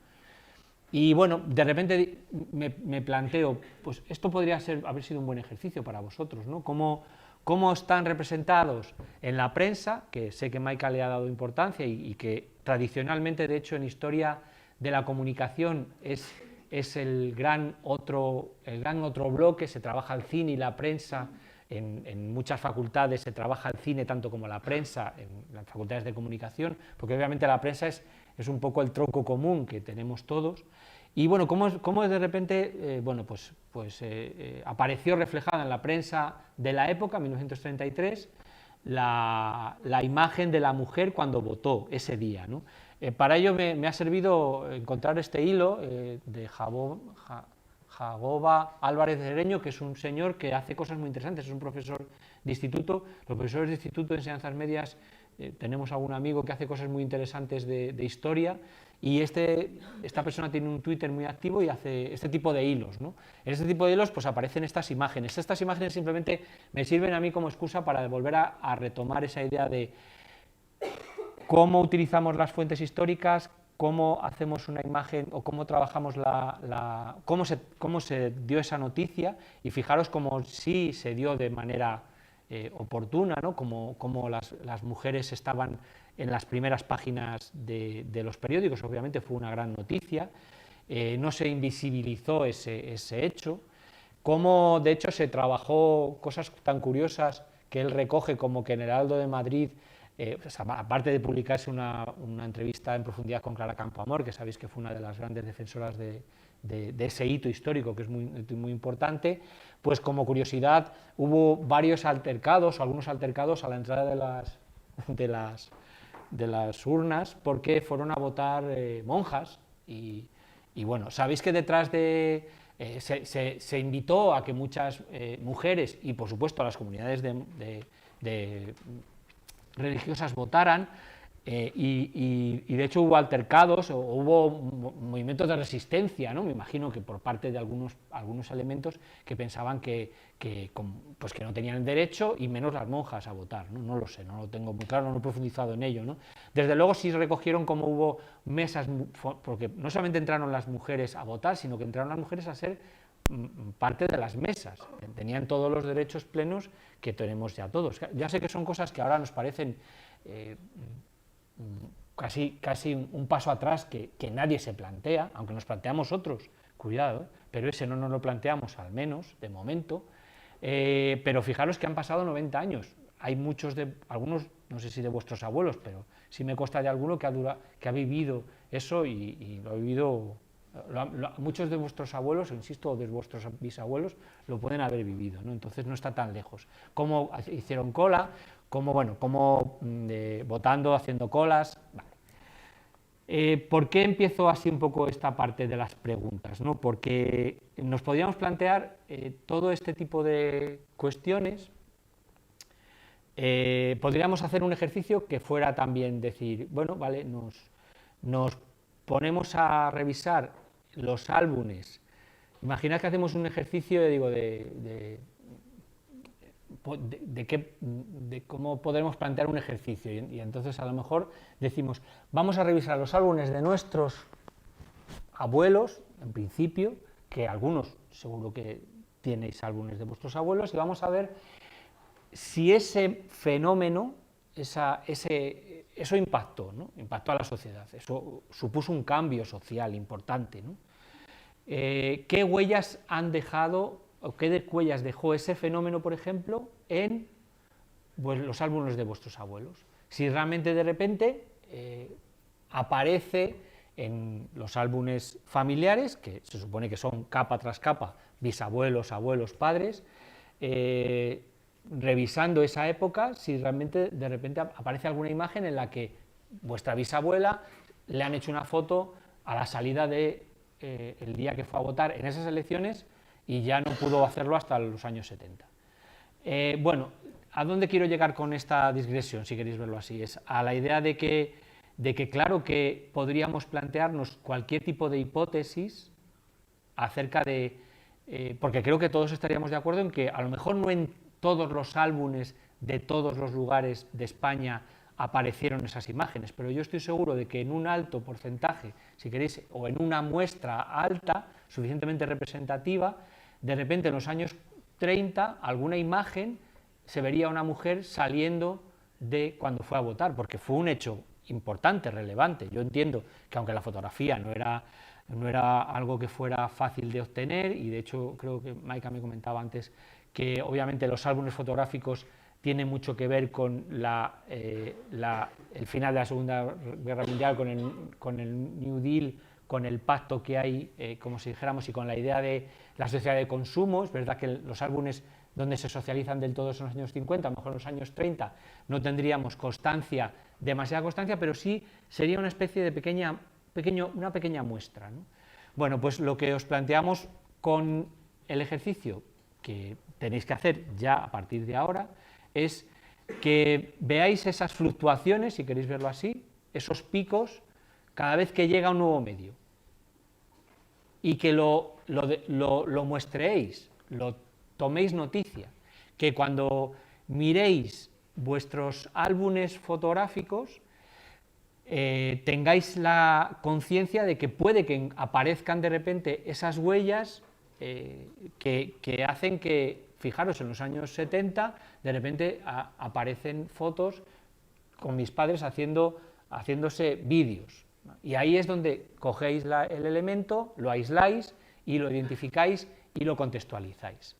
Y bueno, de repente me planteo, pues esto podría haber sido un buen ejercicio para vosotros, ¿no? ¿Cómo están representados en la prensa, que sé que Maika le ha dado importancia y que tradicionalmente, de hecho, en historia de la comunicación es el gran otro bloque? Se trabaja el cine y la prensa, en muchas facultades se trabaja el cine tanto como la prensa, en las facultades de comunicación, porque obviamente la prensa es un poco el tronco común que tenemos todos. Y bueno, ¿cómo de repente apareció reflejada en la prensa de la época, 1933, la imagen de la mujer cuando votó ese día, ¿no? Para ello me ha servido encontrar este hilo de Jagoba Álvarez de Cedeño, que es un señor que hace cosas muy interesantes, es un profesor de instituto. Los profesores de instituto de enseñanzas medias tenemos algún amigo que hace cosas muy interesantes de historia, y esta persona tiene un Twitter muy activo y hace este tipo de hilos, ¿no? En este tipo de hilos pues aparecen estas imágenes. Estas imágenes simplemente me sirven a mí como excusa para volver a retomar esa idea de cómo utilizamos las fuentes históricas, cómo hacemos una imagen o cómo trabajamos cómo se dio esa noticia, y fijaros cómo sí se dio de manera oportuna, ¿no? Como las mujeres estaban en las primeras páginas de los periódicos. Obviamente fue una gran noticia, no se invisibilizó ese hecho, cómo de hecho se trabajó cosas tan curiosas que él recoge, como que en el Heraldo de Madrid, aparte de publicarse una entrevista en profundidad con Clara Campoamor, que sabéis que fue una de las grandes defensoras de ese hito histórico, que es muy importante, pues como curiosidad hubo varios altercados, algunos altercados a la entrada de las urnas, porque fueron a votar monjas, y bueno, sabéis que detrás de se invitó a que muchas mujeres y por supuesto a las comunidades religiosas votaran, y de hecho hubo altercados o hubo movimientos de resistencia, ¿no? Me imagino que por parte de algunos elementos que pensaban que no tenían derecho, y menos las monjas, a votar, ¿no? No lo sé, no lo tengo muy claro, no he profundizado en ello, ¿no? Desde luego sí recogieron como hubo mesas, porque no solamente entraron las mujeres a votar, sino que entraron las mujeres a ser parte de las mesas, tenían todos los derechos plenos que tenemos ya todos. Ya sé que son cosas que ahora nos parecen casi un paso atrás que nadie se plantea, aunque nos planteamos otros, cuidado, pero ese no nos lo planteamos, al menos de momento. Pero fijaros que han pasado 90 años, hay algunos, no sé si de vuestros abuelos, pero sí me consta de alguno que ha vivido eso, y lo ha vivido. Muchos de vuestros abuelos, insisto, o de vuestros bisabuelos, lo pueden haber vivido, ¿no? Entonces no está tan lejos. Cómo hicieron cola, cómo votando, haciendo colas. Vale. ¿Por qué empiezo así un poco esta parte de las preguntas, ¿no? Porque nos podríamos plantear todo este tipo de cuestiones. Podríamos hacer un ejercicio que fuera también decir, bueno, vale, nos ponemos a revisar los álbumes. Imaginad que hacemos un ejercicio, digo, de cómo podremos plantear un ejercicio, y entonces a lo mejor decimos, vamos a revisar los álbumes de nuestros abuelos, en principio, que algunos seguro que tenéis álbumes de vuestros abuelos, y vamos a ver si ese fenómeno, eso impactó, ¿no? Impactó a la sociedad, eso supuso un cambio social importante, ¿no? ¿Qué huellas han dejado, o qué huellas dejó ese fenómeno, por ejemplo, en los álbumes de vuestros abuelos? Si realmente de repente aparece en los álbumes familiares, que se supone que son capa tras capa, bisabuelos, abuelos, padres, revisando esa época, si realmente de repente aparece alguna imagen en la que vuestra bisabuela le han hecho una foto a la salida de el día que fue a votar en esas elecciones y ya no pudo hacerlo hasta los años 70. Bueno, ¿a dónde quiero llegar con esta digresión, si queréis verlo así? Es a la idea de que claro que podríamos plantearnos cualquier tipo de hipótesis acerca de... porque creo que todos estaríamos de acuerdo en que a lo mejor no en todos los álbumes de todos los lugares de España aparecieron esas imágenes, pero yo estoy seguro de que en un alto porcentaje, si queréis, o en una muestra alta, suficientemente representativa, de repente en los años 30, alguna imagen se vería una mujer saliendo de cuando fue a votar, porque fue un hecho importante, relevante. Yo entiendo que aunque la fotografía no era algo que fuera fácil de obtener, y de hecho creo que Maika me comentaba antes que obviamente los álbumes fotográficos tiene mucho que ver con el final de la Segunda Guerra Mundial, con el New Deal, con el pacto que hay, como si dijéramos, y con la idea de la sociedad de consumo. Es verdad que los álbumes donde se socializan del todo son los años 50, a lo mejor en los años 30 no tendríamos demasiada constancia, pero sí sería una especie de una pequeña muestra, ¿no? Bueno, pues lo que os planteamos con el ejercicio que tenéis que hacer ya a partir de ahora es que veáis esas fluctuaciones, si queréis verlo así, esos picos, cada vez que llega un nuevo medio, y que lo muestréis, lo toméis noticia, que cuando miréis vuestros álbumes fotográficos tengáis la conciencia de que puede que aparezcan de repente esas huellas que hacen que, fijaros, en los años 70 de repente aparecen fotos con mis padres haciéndose vídeos, ¿no? Y ahí es donde cogéis el elemento, lo aisláis y lo identificáis y lo contextualizáis.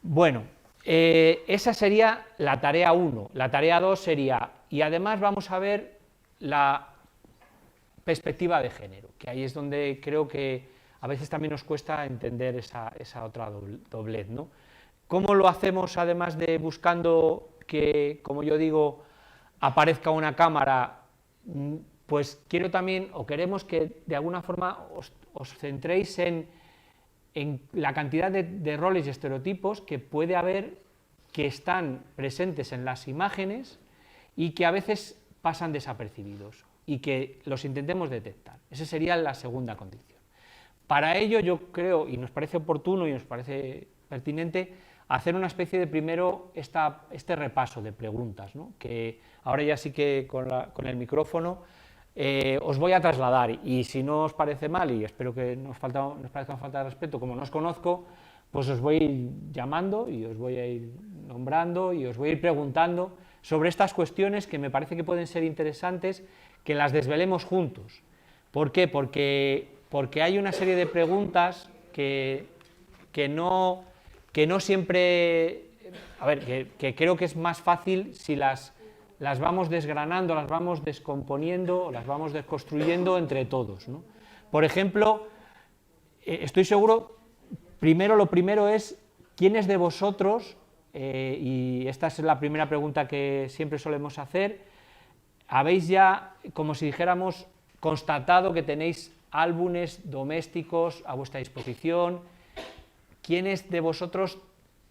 Bueno, esa sería la tarea 1. La tarea 2 sería, y además vamos a ver la perspectiva de género, que ahí es donde creo que a veces también nos cuesta entender esa otra doblez, ¿no? ¿Cómo lo hacemos, además de buscando que, como yo digo, aparezca una cámara? Pues quiero también, o queremos que de alguna forma os centréis en la cantidad de roles y estereotipos que puede haber, que están presentes en las imágenes y que a veces pasan desapercibidos, y que los intentemos detectar. Esa sería la segunda condición. Para ello yo creo, y nos parece oportuno y nos parece pertinente, hacer una especie de primero este repaso de preguntas, ¿no? Que ahora ya sí que con el micrófono os voy a trasladar, y si no os parece mal, y espero que no os parezca una falta de respeto, como no os conozco, pues os voy a ir llamando y os voy a ir nombrando y os voy a ir preguntando sobre estas cuestiones que me parece que pueden ser interesantes que las desvelemos juntos. ¿Por qué? Porque hay una serie de preguntas que no siempre... A ver, que creo que es más fácil si las vamos desgranando, las vamos descomponiendo, las vamos desconstruyendo entre todos, ¿no? Por ejemplo, estoy seguro, lo primero es, ¿quiénes de vosotros, y esta es la primera pregunta que siempre solemos hacer, habéis ya, como si dijéramos, constatado que tenéis álbumes domésticos a vuestra disposición? ¿Quiénes de vosotros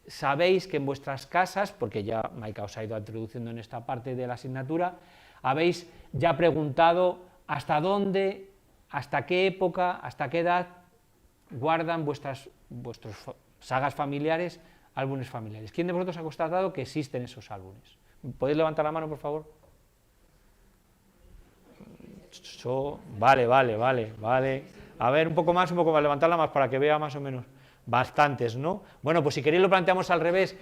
sabéis que en vuestras casas, porque ya Maika os ha ido introduciendo en esta parte de la asignatura, habéis ya preguntado hasta dónde, hasta qué época, hasta qué edad guardan vuestros sagas familiares, álbumes familiares? ¿Quién de vosotros ha constatado que existen esos álbumes? ¿Podéis levantar la mano, por favor? Vale. A ver, un poco más, levantarla más para que vea más o menos. Bastantes, ¿no? Bueno, pues si queréis lo planteamos al revés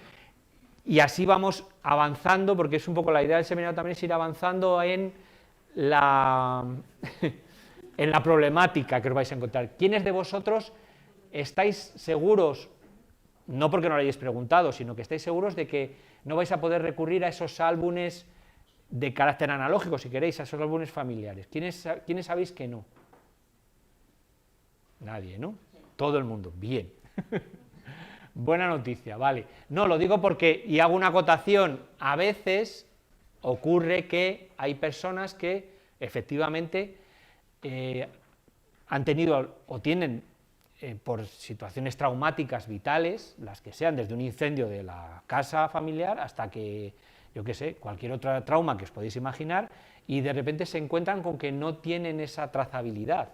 y así vamos avanzando, porque es un poco la idea del seminario también, es ir avanzando en la problemática que os vais a encontrar. ¿Quiénes de vosotros estáis seguros, no porque no lo hayáis preguntado, sino que estáis seguros de que no vais a poder recurrir a esos álbumes de carácter analógico, si queréis, a esos álbumes familiares? ¿Quiénes sabéis que no? Nadie, ¿no? Todo el mundo, bien. Buena noticia, vale. No, lo digo porque, y hago una acotación, a veces ocurre que hay personas que efectivamente han tenido o tienen por situaciones traumáticas vitales, las que sean, desde un incendio de la casa familiar hasta que, yo qué sé, cualquier otro trauma que os podéis imaginar, y de repente se encuentran con que no tienen esa trazabilidad,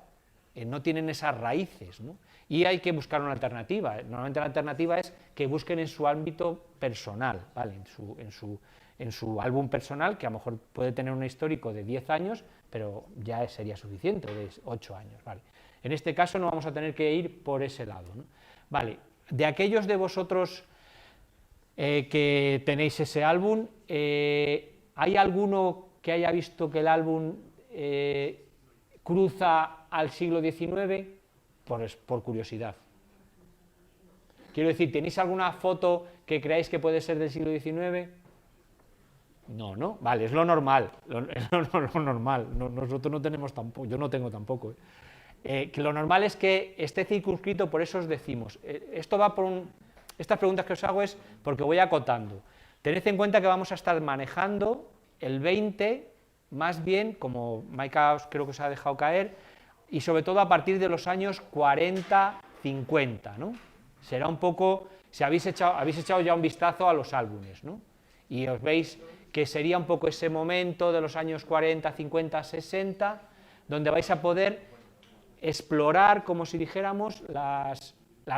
no tienen esas raíces, ¿no? Y hay que buscar una alternativa. Normalmente la alternativa es que busquen en su ámbito personal, ¿vale? en su álbum personal, que a lo mejor puede tener un histórico de 10 años, pero ya sería suficiente, de 8 años, ¿vale? En este caso no vamos a tener que ir por ese lado, ¿no? Vale, de aquellos de vosotros que tenéis ese álbum, ¿hay alguno que haya visto que el álbum cruza al siglo XIX? Por curiosidad. Quiero decir, ¿tenéis alguna foto que creáis que puede ser del siglo XIX? No, vale, es lo normal, es lo normal, nosotros no tenemos tampoco, yo no tengo tampoco. Que lo normal es que esté circunscrito, por eso os decimos, esto va por estas preguntas que os hago es porque voy acotando. Tened en cuenta que vamos a estar manejando el 20, más bien, como Maika creo que os ha dejado caer, y sobre todo a partir de los años 40, 50, ¿no? Será un poco, si habéis echado ya un vistazo a los álbumes, ¿no? Y os veis que sería un poco ese momento de los años 40, 50, 60, donde vais a poder explorar, como si dijéramos, las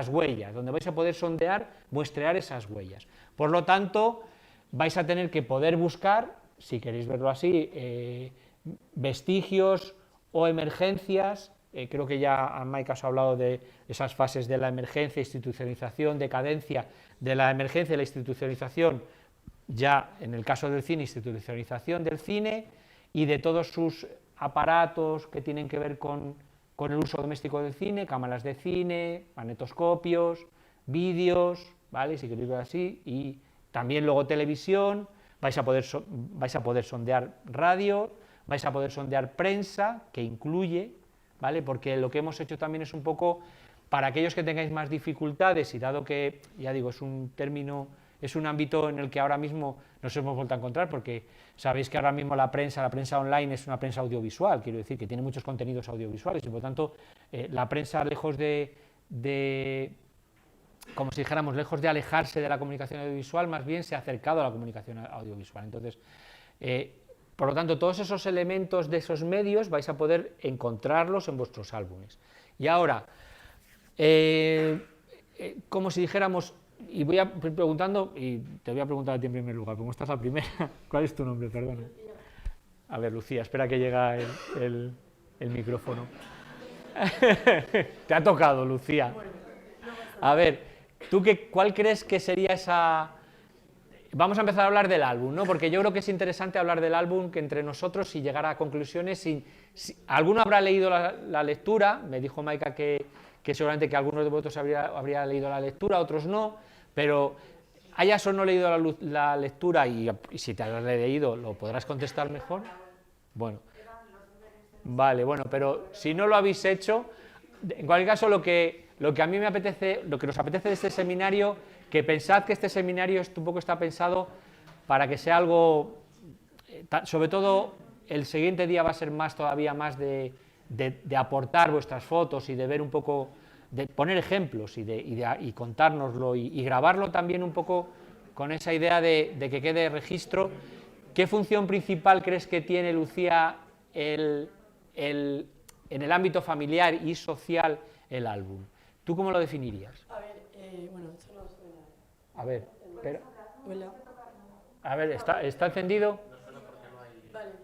huellas, donde vais a poder sondear, muestrear esas huellas. Por lo tanto, vais a tener que poder buscar, si queréis verlo así, vestigios o emergencias. Creo que ya Maika os ha hablado de esas fases de la emergencia, institucionalización, decadencia, de la emergencia y la institucionalización, ya en el caso del cine, institucionalización del cine y de todos sus aparatos que tienen que ver con el uso doméstico del cine, cámaras de cine, magnetoscopios, vídeos, ¿vale? Si queréis ver así, y también luego televisión, vais a poder sondear radio, vais a poder sondear prensa, que incluye, ¿vale? Porque lo que hemos hecho también es un poco para aquellos que tengáis más dificultades, y dado que, ya digo, es un ámbito en el que ahora mismo nos hemos vuelto a encontrar, porque sabéis que ahora mismo la prensa online es una prensa audiovisual, quiero decir, que tiene muchos contenidos audiovisuales, y por lo tanto, la prensa, lejos de como si dijéramos, lejos de alejarse de la comunicación audiovisual, más bien se ha acercado a la comunicación audiovisual. Entonces, por lo tanto, todos esos elementos de esos medios vais a poder encontrarlos en vuestros álbumes. Y ahora, como si dijéramos, y voy a preguntando, y te voy a preguntar a ti en primer lugar, como estás la primera, ¿cuál es tu nombre? Perdona. A ver, Lucía, espera que llega el micrófono. Te ha tocado, Lucía. A ver, ¿tú cuál crees que sería esa...? Vamos a empezar a hablar del álbum, ¿no? Porque yo creo que es interesante hablar del álbum, que entre nosotros, y llegar a conclusiones. Alguno habrá leído la lectura, me dijo Maika que seguramente que algunos de vosotros habría leído la lectura, otros no, pero hayas o no leído la lectura, y si te has leído lo podrás contestar mejor. Bueno, vale, bueno, pero si no lo habéis hecho, en cualquier caso lo que a mí me apetece, lo que nos apetece de este seminario, que pensad que este seminario un poco está pensado para que sea algo, sobre todo el siguiente día va a ser todavía más de de aportar vuestras fotos y de ver un poco, de poner ejemplos y contárnoslo y grabarlo también un poco con esa idea de que quede registro. ¿Qué función principal crees que tiene, Lucía, en el ámbito familiar y social el álbum? ¿Tú cómo lo definirías? A ver, bueno, esto no suena. A ver, pero, Hola. a ver, ¿está encendido?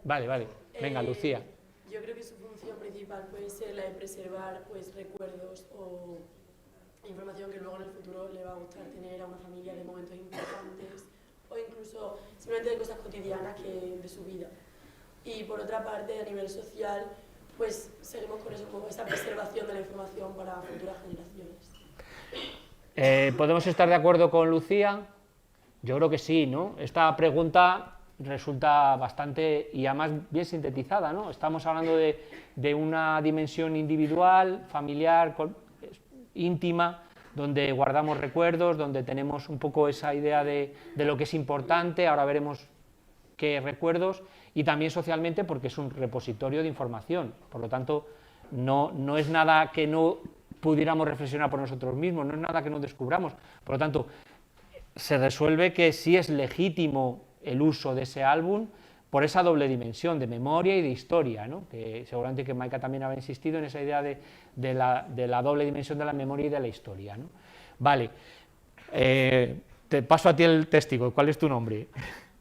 Vale. Vale. Venga, Lucía. Yo creo que su función principal puede ser la de preservar pues, recuerdos o información que luego en el futuro le va a gustar tener a una familia de momentos importantes o incluso simplemente de cosas cotidianas de su vida. Y por otra parte, a nivel social, pues seguimos con eso, como esa preservación de la información para futuras generaciones. ¿Podemos estar de acuerdo con Lucía? Yo creo que sí, ¿no? Esta pregunta resulta bastante, y además bien sintetizada, ¿no? Estamos hablando de una dimensión individual, familiar, íntima, donde guardamos recuerdos, donde tenemos un poco esa idea de lo que es importante, ahora veremos qué recuerdos, y también socialmente porque es un repositorio de información, por lo tanto no es nada que no pudiéramos reflexionar por nosotros mismos, no es nada que no descubramos, por lo tanto se resuelve que sí es legítimo el uso de ese álbum por esa doble dimensión de memoria y de historia, ¿no? Que seguramente que Maika también habrá insistido en esa idea de la doble dimensión de la memoria y de la historia, ¿no? Vale, te paso a ti el testigo. ¿Cuál es tu nombre?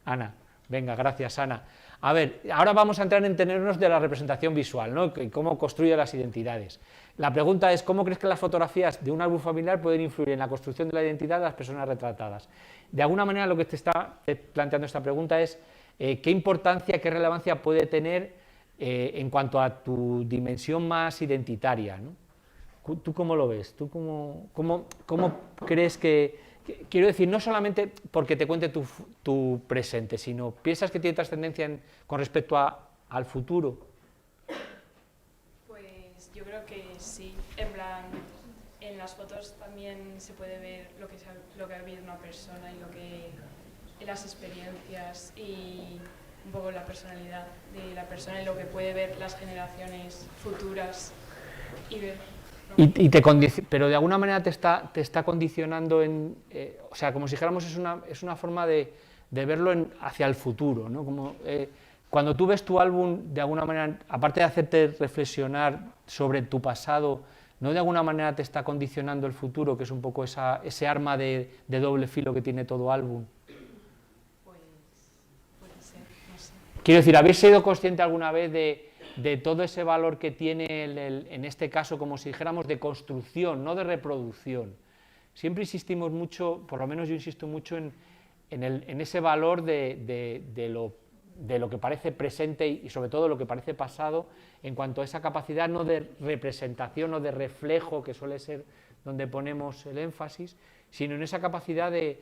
Ana. Venga, gracias, Ana. A ver, ahora vamos a entrar en entendernos de la representación visual, ¿no? Y cómo construye las identidades. La pregunta es, ¿cómo crees que las fotografías de un álbum familiar pueden influir en la construcción de la identidad de las personas retratadas? De alguna manera lo que te está planteando esta pregunta es qué importancia, qué relevancia puede tener en cuanto a tu dimensión más identitaria, ¿no? ¿Tú cómo lo ves? ¿Tú cómo crees que... Quiero decir, no solamente porque te cuente tu presente, sino piensas que tiene trascendencia con respecto al futuro. Pues yo creo que sí, en plan, en las fotos también se puede ver lo que ha vivido una persona y las experiencias y un poco la personalidad de la persona y lo que puede ver las generaciones futuras y ver. Pero de alguna manera te está condicionando o sea, como si dijéramos, es una forma de verlo hacia el futuro, ¿no? Como, cuando tú ves tu álbum, de alguna manera, aparte de hacerte reflexionar sobre tu pasado, ¿no de alguna manera te está condicionando el futuro, que es un poco ese arma de doble filo que tiene todo álbum? Pues puede ser, no sé. Quiero decir, ¿habéis sido consciente alguna vez de todo ese valor que tiene, en este caso, como si dijéramos, de construcción, no de reproducción? Siempre insistimos mucho, por lo menos yo insisto mucho en ese valor de lo que parece presente y sobre todo lo que parece pasado, en cuanto a esa capacidad no de representación o de reflejo, que suele ser donde ponemos el énfasis, sino en esa capacidad de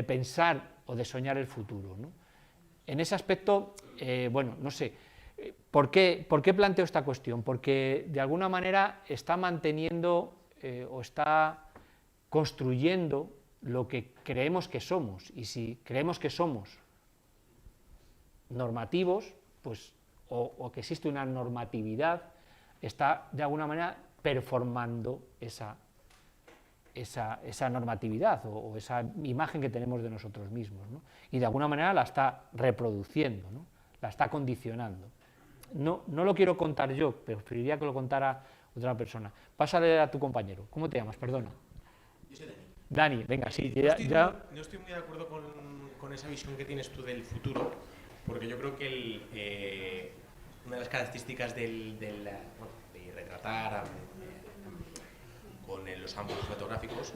pensar o de soñar el futuro, ¿no? En ese aspecto, bueno, no sé, ¿por qué planteo esta cuestión? Porque de alguna manera está manteniendo o está construyendo lo que creemos que somos, y si creemos que somos normativos, pues, o que existe una normatividad, está de alguna manera performando esa normatividad o esa imagen que tenemos de nosotros mismos, ¿no? Y de alguna manera la está reproduciendo, ¿no? La está condicionando. No lo quiero contar yo, preferiría que lo contara otra persona. Pásale a tu compañero. ¿Cómo te llamas? Perdona. Yo soy Dani. Dani, venga, sí. No estoy muy de acuerdo con esa visión que tienes tú del futuro, porque yo creo que una de las características de retratar con los ángulos fotográficos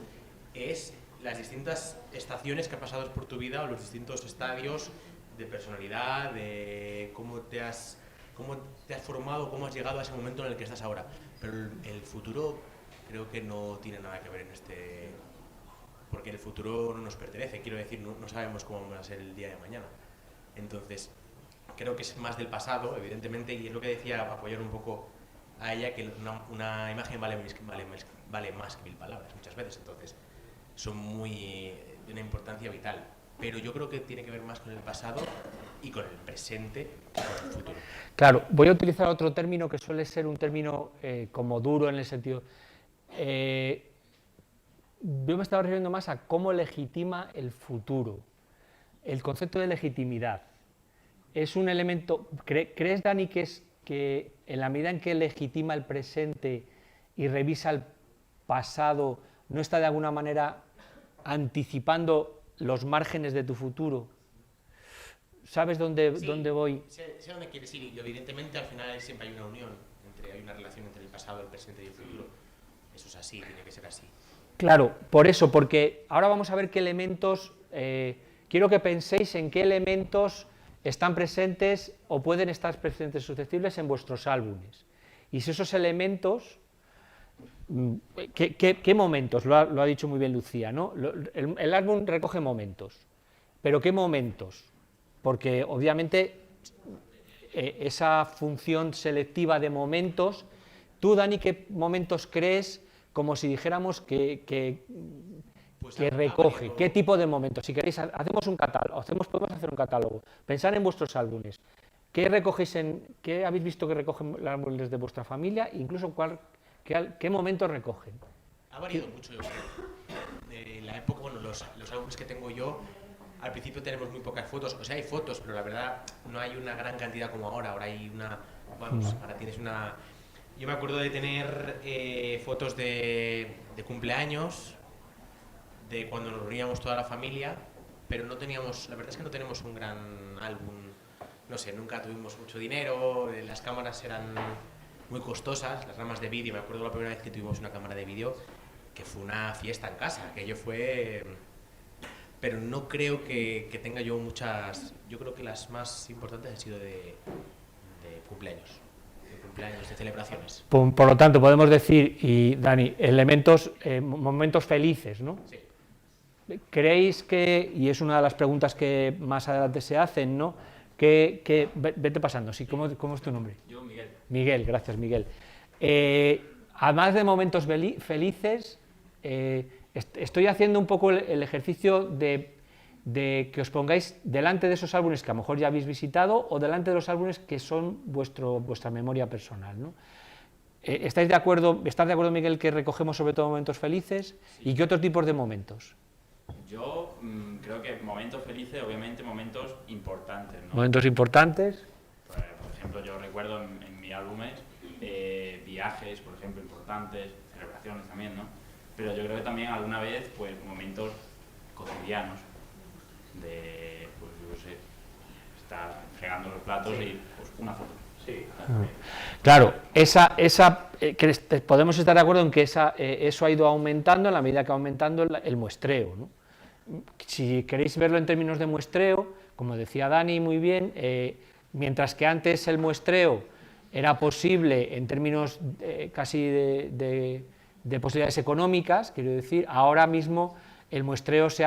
es las distintas estaciones que has pasado por tu vida o los distintos estadios de personalidad, de cómo te has formado, cómo has llegado a ese momento en el que estás ahora. Pero el futuro creo que no tiene nada que ver porque el futuro no nos pertenece, quiero decir, no sabemos cómo va a ser el día de mañana. Entonces, creo que es más del pasado, evidentemente, y es lo que decía, apoyar un poco a ella, que una imagen vale más que 1000 palabras muchas veces, entonces son de una importancia vital. Pero yo creo que tiene que ver más con el pasado y con el presente y con el futuro. Claro, voy a utilizar otro término que suele ser un término como duro en el sentido... yo me estaba refiriendo más a cómo legitima el futuro. El concepto de legitimidad es un elemento... ¿Crees, Dani, que en la medida en que legitima el presente y revisa el pasado, no está de alguna manera anticipando los márgenes de tu futuro? ¿Sabes dónde voy? Sé dónde quieres ir, y evidentemente al final siempre hay una unión, hay una relación entre el pasado, el presente y el futuro. Eso es así, tiene que ser así. Claro, por eso, porque ahora vamos a ver qué elementos, quiero que penséis en qué elementos están presentes o pueden estar presentes susceptibles en vuestros álbumes. Y si esos elementos, ¿qué momentos? Lo ha dicho muy bien Lucía, ¿no? El álbum recoge momentos, pero ¿qué momentos? Porque obviamente esa función selectiva de momentos, tú, Dani, ¿qué momentos crees, como si dijéramos que recoge? ¿Qué tipo de momentos? Si queréis, hacemos un catálogo, podemos hacer un catálogo. Pensad en vuestros álbumes. ¿Qué recogéis qué habéis visto que recogen los álbumes de vuestra familia? Incluso ¿qué momentos recogen? Ha variado mucho, yo creo. La época, bueno, los álbumes que tengo yo, al principio tenemos muy pocas fotos, o sea, hay fotos, pero la verdad no hay una gran cantidad como ahora. Ahora hay ahora tienes una... Yo me acuerdo de tener fotos de cumpleaños, de cuando nos reuníamos toda la familia, pero no teníamos, la verdad es que no tenemos un gran álbum, no sé, nunca tuvimos mucho dinero, las cámaras eran muy costosas, las ramas de vídeo, me acuerdo la primera vez que tuvimos una cámara de vídeo, que fue una fiesta en casa, aquello fue... Pero no creo que tenga yo muchas, yo creo que las más importantes han sido de cumpleaños, de celebraciones. Por lo tanto, podemos decir, y Dani, momentos felices, ¿no? Sí. ¿Creéis que, y es una de las preguntas que más adelante se hacen, ¿no? Vete pasando, sí, ¿cómo es tu nombre? Yo, Miguel. Miguel, gracias, Miguel. Además de momentos felices, estoy haciendo un poco el ejercicio de que os pongáis delante de esos álbumes que a lo mejor ya habéis visitado o delante de los álbumes que son vuestra memoria personal, ¿no? ¿Estás de acuerdo, Miguel, que recogemos sobre todo momentos felices? Sí. ¿Y qué otros tipos de momentos? Yo creo que momentos felices, obviamente momentos importantes, ¿no? ¿Momentos importantes? Pues, por ejemplo, yo recuerdo en mis álbumes viajes, por ejemplo, importantes, celebraciones también, ¿no? Pero yo creo que también alguna vez, pues, momentos cotidianos de, pues, yo sé, estar fregando los platos y, pues, una foto. Sí. Claro, podemos estar de acuerdo en que eso ha ido aumentando en la medida que va aumentando el muestreo, ¿no? Si queréis verlo en términos de muestreo, como decía Dani muy bien, mientras que antes el muestreo era posible en términos casi de posibilidades económicas, quiero decir, ahora mismo el muestreo es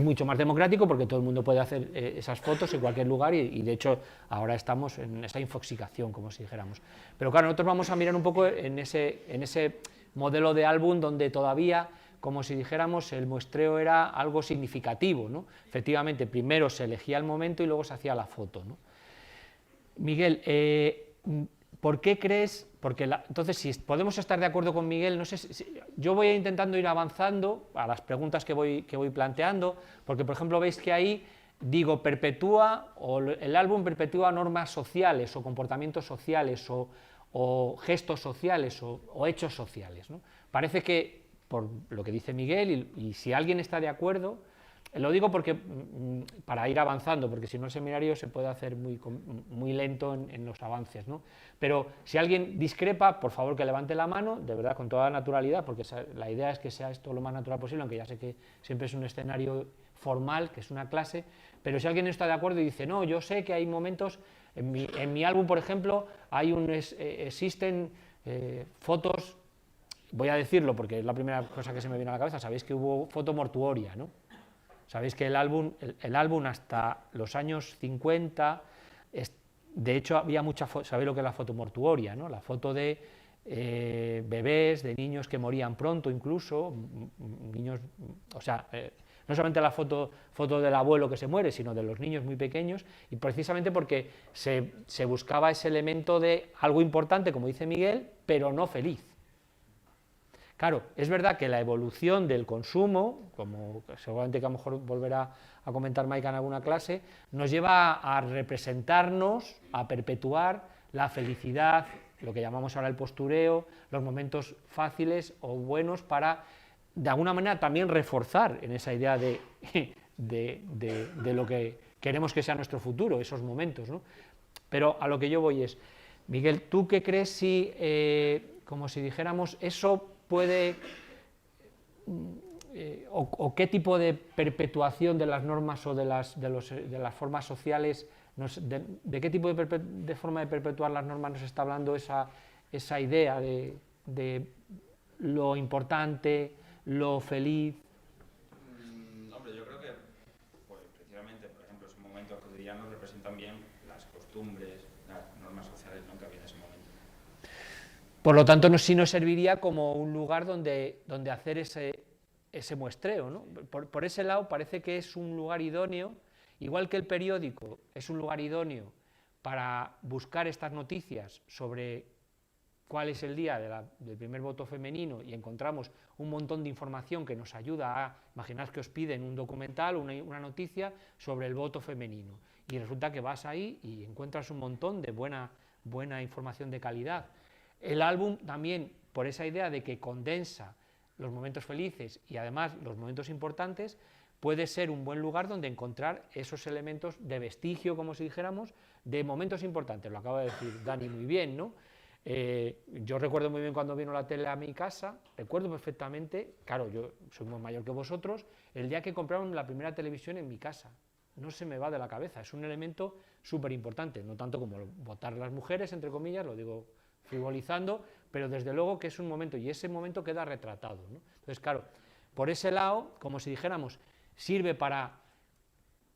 mucho más democrático porque todo el mundo puede hacer esas fotos en cualquier lugar y de hecho ahora estamos en esa infoxicación, como si dijéramos. Pero claro, nosotros vamos a mirar un poco en ese modelo de álbum donde todavía, como si dijéramos, el muestreo era algo significativo, ¿no? Efectivamente, primero se elegía el momento y luego se hacía la foto, ¿no? Miguel, ¿por qué crees? Porque entonces, si podemos estar de acuerdo con Miguel, no sé yo voy intentando ir avanzando a las preguntas que voy planteando, porque por ejemplo veis que ahí digo el álbum perpetúa normas sociales o comportamientos sociales o gestos sociales o hechos sociales, ¿no? Parece que, por lo que dice Miguel, y si alguien está de acuerdo, lo digo porque para ir avanzando, porque si no el seminario se puede hacer muy lento en los avances, ¿no? Pero si alguien discrepa, por favor que levante la mano, de verdad, con toda naturalidad, porque la idea es que sea esto lo más natural posible, aunque ya sé que siempre es un escenario formal, que es una clase, pero si alguien no está de acuerdo y dice, no, yo sé que hay momentos, en mi álbum, por ejemplo, existen fotos, voy a decirlo porque es la primera cosa que se me viene a la cabeza, sabéis que hubo foto mortuoria, ¿no? Sabéis que el álbum hasta los años 50, de hecho había sabéis lo que es la foto mortuoria, ¿no? La foto de bebés, de niños que morían pronto incluso, niños, o sea, no solamente la foto del abuelo que se muere, sino de los niños muy pequeños, y precisamente porque se buscaba ese elemento de algo importante, como dice Miguel, pero no feliz. Claro, es verdad que la evolución del consumo, como seguramente que a lo mejor volverá a comentar Maika en alguna clase, nos lleva a representarnos, a perpetuar la felicidad, lo que llamamos ahora el postureo, los momentos fáciles o buenos para, de alguna manera, también reforzar en esa idea de lo que queremos que sea nuestro futuro, esos momentos, ¿no? Pero a lo que yo voy es, Miguel, ¿tú qué crees si, como si dijéramos, eso puede, o qué tipo de perpetuación de las normas o de las formas sociales, de qué tipo de forma de perpetuar las normas nos está hablando esa idea de lo importante, lo feliz? Hombre, yo creo que pues, precisamente, por ejemplo, esos momentos cotidianos representan bien las costumbres, las normas sociales, ¿no?, que había en ese momento. Por lo tanto, sí nos serviría como un lugar donde hacer ese muestreo, ¿no? Por ese lado parece que es un lugar idóneo, igual que el periódico es un lugar idóneo para buscar estas noticias sobre cuál es el día del primer voto femenino, y encontramos un montón de información que nos ayuda a, imaginad que os piden un documental, una noticia sobre el voto femenino, y resulta que vas ahí y encuentras un montón de buena información de calidad. El álbum también, por esa idea de que condensa los momentos felices y además los momentos importantes, puede ser un buen lugar donde encontrar esos elementos de vestigio, como si dijéramos, de momentos importantes. Lo acaba de decir Dani muy bien, ¿no? Yo recuerdo muy bien cuando vino la tele a mi casa, recuerdo perfectamente, claro, yo soy más mayor que vosotros, el día que compraron la primera televisión en mi casa. No se me va de la cabeza, es un elemento súper importante, no tanto como votar las mujeres, entre comillas, lo digo frivolizando, pero desde luego que es un momento, y ese momento queda retratado, ¿no? Entonces, claro, por ese lado, como si dijéramos, sirve para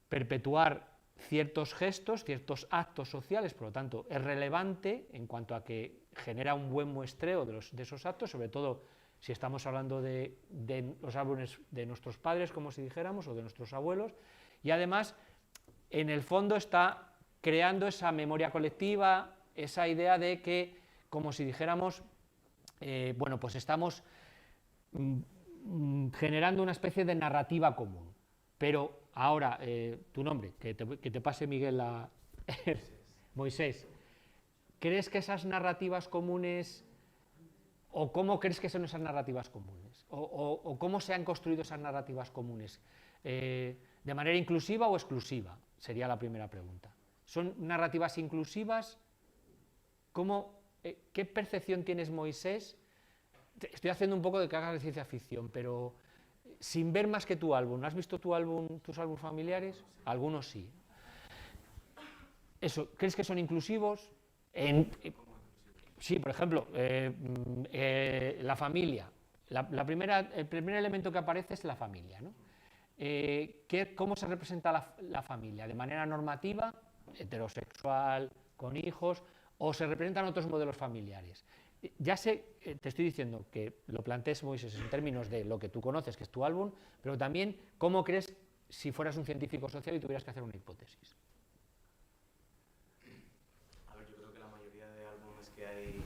perpetuar ciertos gestos, ciertos actos sociales, por lo tanto, es relevante en cuanto a que genera un buen muestreo de esos actos, sobre todo si estamos hablando de los álbumes de nuestros padres, como si dijéramos, o de nuestros abuelos, y además, en el fondo está creando esa memoria colectiva, esa idea de que, como si dijéramos, bueno, pues estamos generando una especie de narrativa común. Pero ahora, tu nombre, que te pase Miguel Moisés, ¿crees que esas narrativas comunes, o cómo crees que son esas narrativas comunes? ¿O cómo se han construido esas narrativas comunes? ¿De manera inclusiva o exclusiva? Sería la primera pregunta. ¿Son narrativas inclusivas? ¿Qué percepción tienes, Moisés? Estoy haciendo un poco de que hagas de ciencia ficción, pero sin ver más que tu álbum. ¿Has visto tus álbumes familiares? Algunos sí. Eso, ¿crees que son inclusivos? Sí, por ejemplo, la familia. El primer elemento que aparece es la familia, ¿no? ¿Cómo se representa la familia? ¿De manera normativa, heterosexual, con hijos, o se representan otros modelos familiares? Ya sé, te estoy diciendo que lo plantees, Moisés, en términos de lo que tú conoces, que es tu álbum, pero también cómo crees si fueras un científico social y tuvieras que hacer una hipótesis. A ver, yo creo que la mayoría de álbumes que hay,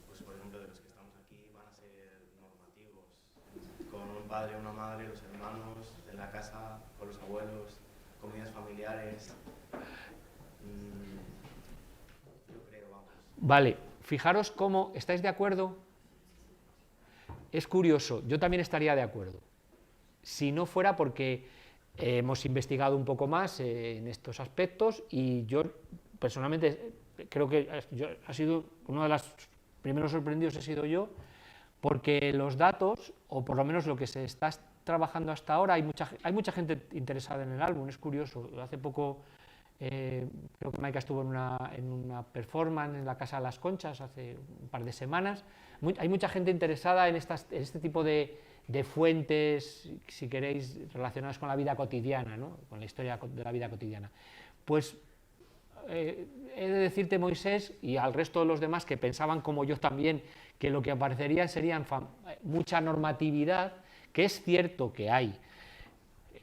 pues por ejemplo, de los que estamos aquí, van a ser normativos. Con un padre, una madre, los hermanos, en la casa, con los abuelos, comidas familiares. Vale, fijaros cómo, ¿estáis de acuerdo? Es curioso, yo también estaría de acuerdo, si no fuera porque hemos investigado un poco más en estos aspectos, y yo personalmente creo que ha sido uno de los primeros sorprendidos, he sido yo, porque los datos, o por lo menos lo que se está trabajando hasta ahora, hay mucha gente interesada en el álbum, es curioso, hace poco creo que Maika estuvo en una performance en la Casa de las Conchas hace un par de semanas. Hay mucha gente interesada en este tipo de fuentes, si queréis, relacionadas con la vida cotidiana, ¿no? Con la historia de la vida cotidiana. Pues he de decirte, Moisés, y al resto de los demás que pensaban como yo también, que lo que aparecería serían mucha normatividad, que es cierto que hay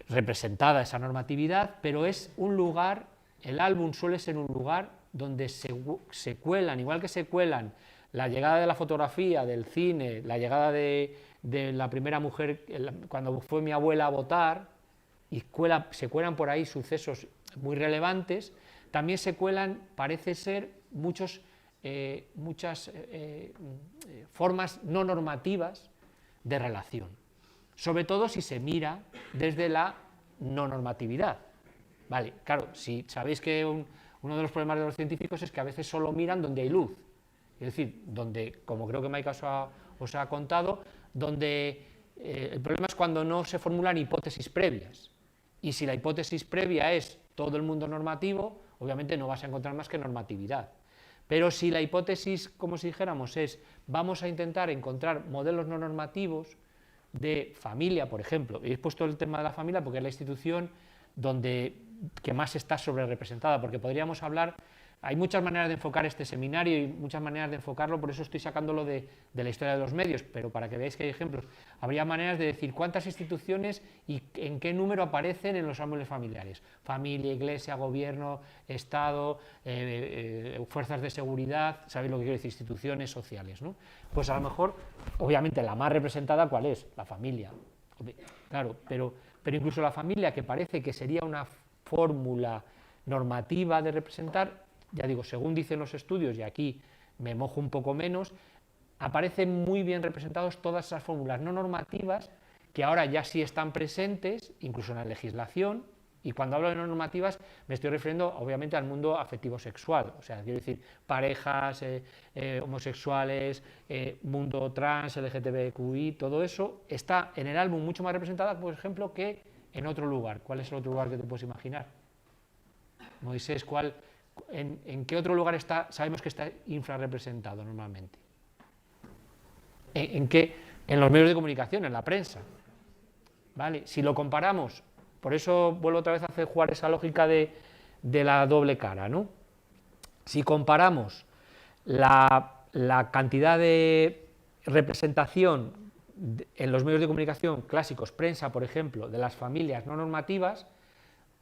representada esa normatividad, pero es un lugar, el álbum suele ser un lugar donde se cuelan, igual que se cuelan la llegada de la fotografía, del cine, la llegada de la primera mujer, cuando fue mi abuela a votar, y se cuelan por ahí sucesos muy relevantes, también se cuelan, parece ser, muchas formas no normativas de relación, sobre todo si se mira desde la no normatividad. Vale, claro, si sabéis que uno de los problemas de los científicos es que a veces solo miran donde hay luz, es decir, donde, como creo que Maika os ha contado, donde el problema es cuando no se formulan hipótesis previas, y si la hipótesis previa es todo el mundo normativo, obviamente no vas a encontrar más que normatividad. Pero si la hipótesis, como si dijéramos, es vamos a intentar encontrar modelos no normativos de familia, por ejemplo, y he puesto el tema de la familia porque es la institución que más está sobre representada, porque podríamos hablar, hay muchas maneras de enfocar este seminario y muchas maneras de enfocarlo, por eso estoy sacándolo de la historia de los medios, pero para que veáis que hay ejemplos, habría maneras de decir cuántas instituciones y en qué número aparecen en los árboles familiares: familia, iglesia, gobierno, Estado, fuerzas de seguridad, sabéis lo que quiero decir, instituciones sociales, ¿no? Pues a lo mejor, obviamente la más representada, ¿cuál es? La familia, claro, pero incluso la familia, que parece que sería una fórmula normativa de representar, ya digo, según dicen los estudios, y aquí me mojo un poco menos, aparecen muy bien representados todas esas fórmulas no normativas que ahora ya sí están presentes, incluso en la legislación, y cuando hablo de no normativas me estoy refiriendo obviamente al mundo afectivo-sexual, o sea, quiero decir, parejas, homosexuales, mundo trans, LGTBQI, todo eso está en el álbum mucho más representada, por ejemplo, que en otro lugar. ¿Cuál es el otro lugar que te puedes imaginar? Moisés, ¿en qué otro lugar sabemos que está infrarrepresentado normalmente? En los medios de comunicación, en la prensa. ¿Vale? Si lo comparamos, por eso vuelvo otra vez a hacer jugar esa lógica de la doble cara, ¿no? Si comparamos la cantidad de representación en los medios de comunicación clásicos, prensa, por ejemplo, de las familias no normativas,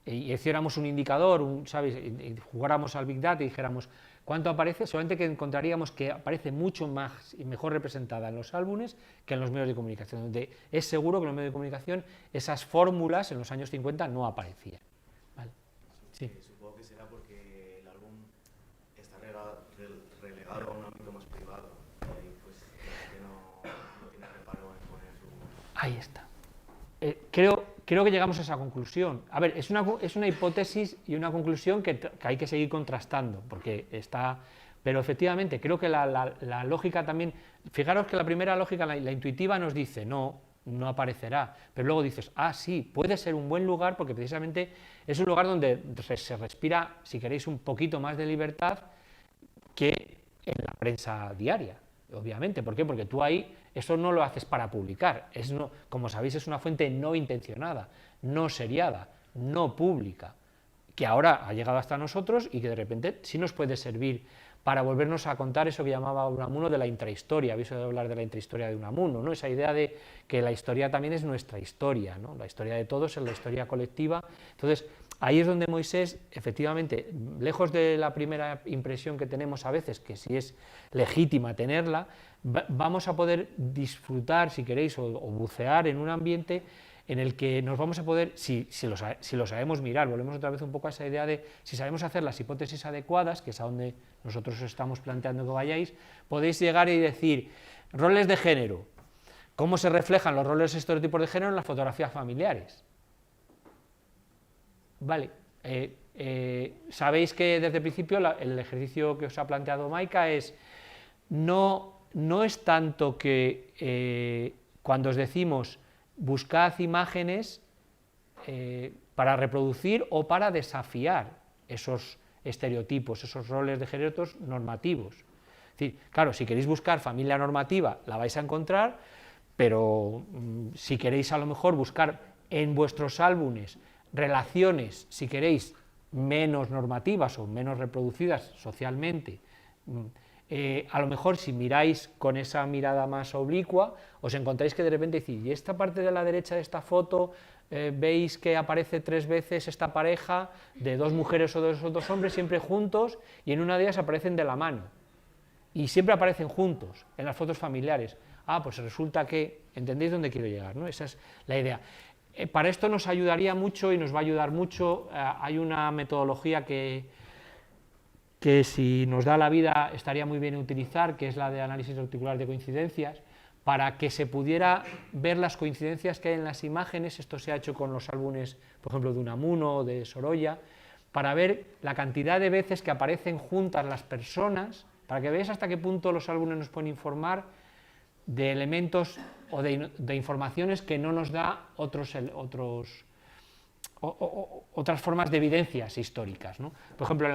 y hiciéramos un indicador, ¿sabes? Y jugáramos al Big Data y dijéramos cuánto aparece, solamente que encontraríamos que aparece mucho más y mejor representada en los álbumes que en los medios de comunicación, donde es seguro que en los medios de comunicación esas fórmulas en los años 50 no aparecían. ¿Vale? Sí. Supongo que será porque el álbum está relegado a un ámbito más privado y pues que no tiene reparo en poner su... Ahí está. Creo que llegamos a esa conclusión. A ver, es una hipótesis y una conclusión que hay que seguir contrastando, porque está... Pero efectivamente, creo que la lógica también... Fijaros que la primera lógica, la intuitiva, nos dice, no aparecerá, pero luego dices, sí, puede ser un buen lugar, porque precisamente es un lugar donde se respira, si queréis, un poquito más de libertad que en la prensa diaria, obviamente. ¿Por qué? Porque tú ahí... Eso no lo haces para publicar, como sabéis es una fuente no intencionada, no seriada, no pública, que ahora ha llegado hasta nosotros y que de repente sí nos puede servir para volvernos a contar eso que llamaba Unamuno de la intrahistoria. Habéis oído hablar de la intrahistoria de Unamuno, ¿no? Esa idea de que la historia también es nuestra historia, ¿no? La historia de todos es la historia colectiva. Entonces, ahí es donde Moisés, efectivamente, lejos de la primera impresión que tenemos a veces, que si es legítima tenerla, vamos a poder disfrutar, si queréis, o bucear en un ambiente en el que nos vamos a poder, si lo sabemos mirar, volvemos otra vez un poco a esa idea de si sabemos hacer las hipótesis adecuadas, que es a donde nosotros os estamos planteando que vayáis, podéis llegar y decir, roles de género, cómo se reflejan los roles estereotipos de género en las fotografías familiares. Vale, sabéis que desde el principio el ejercicio que os ha planteado Maika es, no es tanto que cuando os decimos buscad imágenes para reproducir o para desafiar esos estereotipos, esos roles de género normativos. Es decir, claro, si queréis buscar familia normativa la vais a encontrar, pero si queréis a lo mejor buscar en vuestros álbumes relaciones, si queréis, menos normativas o menos reproducidas socialmente, a lo mejor si miráis con esa mirada más oblicua, os encontráis que de repente decís, y esta parte de la derecha de esta foto, veis que aparece 3 veces esta pareja de 2 mujeres o de 2 hombres siempre juntos, y en una de ellas aparecen de la mano, y siempre aparecen juntos en las fotos familiares. Ah, pues resulta que, ¿entendéis dónde quiero llegar, ¿no? Esa es la idea. Para esto nos ayudaría mucho y nos va a ayudar mucho, hay una metodología que si nos da la vida estaría muy bien utilizar, que es la de análisis articular de coincidencias, para que se pudiera ver las coincidencias que hay en las imágenes. Esto se ha hecho con los álbumes, por ejemplo, de Unamuno o de Sorolla, para ver la cantidad de veces que aparecen juntas las personas, para que veáis hasta qué punto los álbumes nos pueden informar de elementos o de informaciones que no nos da otras formas de evidencias históricas, ¿no? Por ejemplo,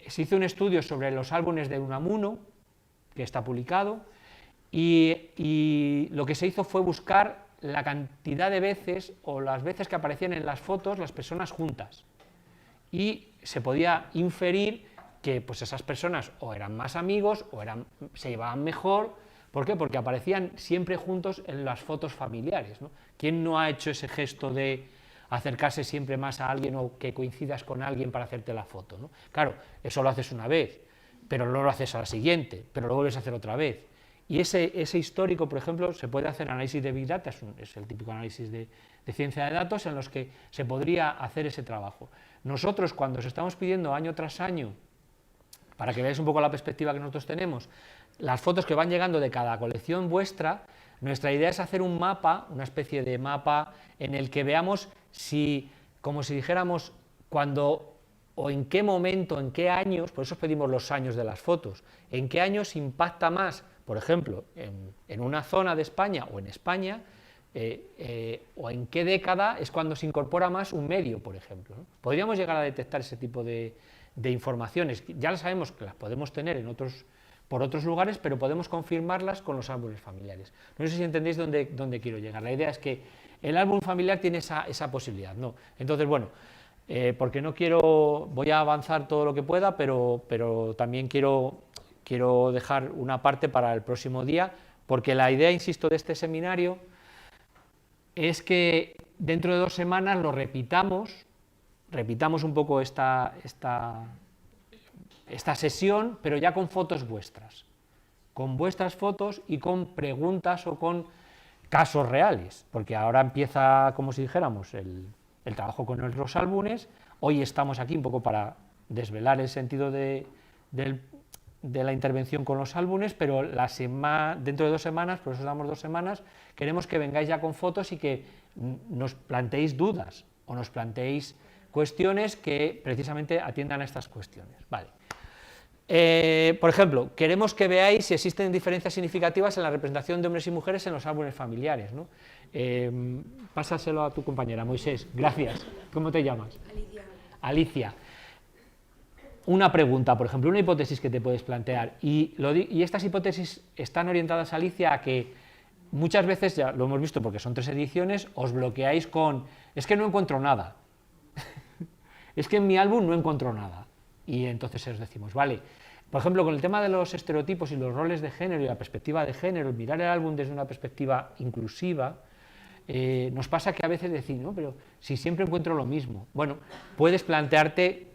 se hizo un estudio sobre los álbumes de Unamuno, que está publicado, y lo que se hizo fue buscar la cantidad de veces o las veces que aparecían en las fotos las personas juntas, y se podía inferir que pues esas personas o eran más amigos o se llevaban mejor. ¿Por qué? Porque aparecían siempre juntos en las fotos familiares, ¿no? ¿Quién no ha hecho ese gesto de acercarse siempre más a alguien o que coincidas con alguien para hacerte la foto, ¿no? Claro, eso lo haces una vez, pero no lo haces a la siguiente, pero lo vuelves a hacer otra vez. Y ese histórico, por ejemplo, se puede hacer análisis de Big Data, es el típico análisis de ciencia de datos en los que se podría hacer ese trabajo. Nosotros, cuando os estamos pidiendo año tras año, para que veáis un poco la perspectiva que nosotros tenemos, las fotos que van llegando de cada colección vuestra, nuestra idea es hacer un mapa, una especie de mapa en el que veamos si, como si dijéramos, cuando o en qué momento, en qué años, por eso os pedimos los años de las fotos, en qué años impacta más, por ejemplo, en una zona de España o en España, o en qué década es cuando se incorpora más un medio, por ejemplo, ¿no? Podríamos llegar a detectar ese tipo de informaciones, ya las sabemos que las podemos tener por otros lugares, pero podemos confirmarlas con los álbumes familiares. No sé si entendéis dónde quiero llegar. La idea es que el álbum familiar tiene esa posibilidad, ¿no? Entonces, bueno, porque voy a avanzar todo lo que pueda, pero también quiero dejar una parte para el próximo día, porque la idea, insisto, de este seminario es que dentro de 2 semanas lo repitamos un poco esta sesión, pero ya con fotos vuestras, con vuestras fotos y con preguntas o con casos reales, porque ahora empieza, como si dijéramos, el trabajo con los álbumes. Hoy estamos aquí un poco para desvelar el sentido de la intervención con los álbumes, pero dentro de 2 semanas, por eso damos 2 semanas, queremos que vengáis ya con fotos y que nos planteéis dudas o nos planteéis cuestiones que precisamente atiendan a estas cuestiones. Vale. Por ejemplo, queremos que veáis si existen diferencias significativas en la representación de hombres y mujeres en los álbumes familiares, ¿no? Pásaselo a tu compañera, Moisés. Gracias. ¿Cómo te llamas? Alicia. Una pregunta, por ejemplo, una hipótesis que te puedes plantear, y estas hipótesis están orientadas, Alicia, a que muchas veces, ya lo hemos visto porque son 3 ediciones, os bloqueáis con, es que no encuentro nada, es que en mi álbum no encuentro nada, y entonces os decimos, vale, por ejemplo, con el tema de los estereotipos y los roles de género y la perspectiva de género, mirar el álbum desde una perspectiva inclusiva, nos pasa que a veces decimos, no, pero si siempre encuentro lo mismo. Bueno, puedes plantearte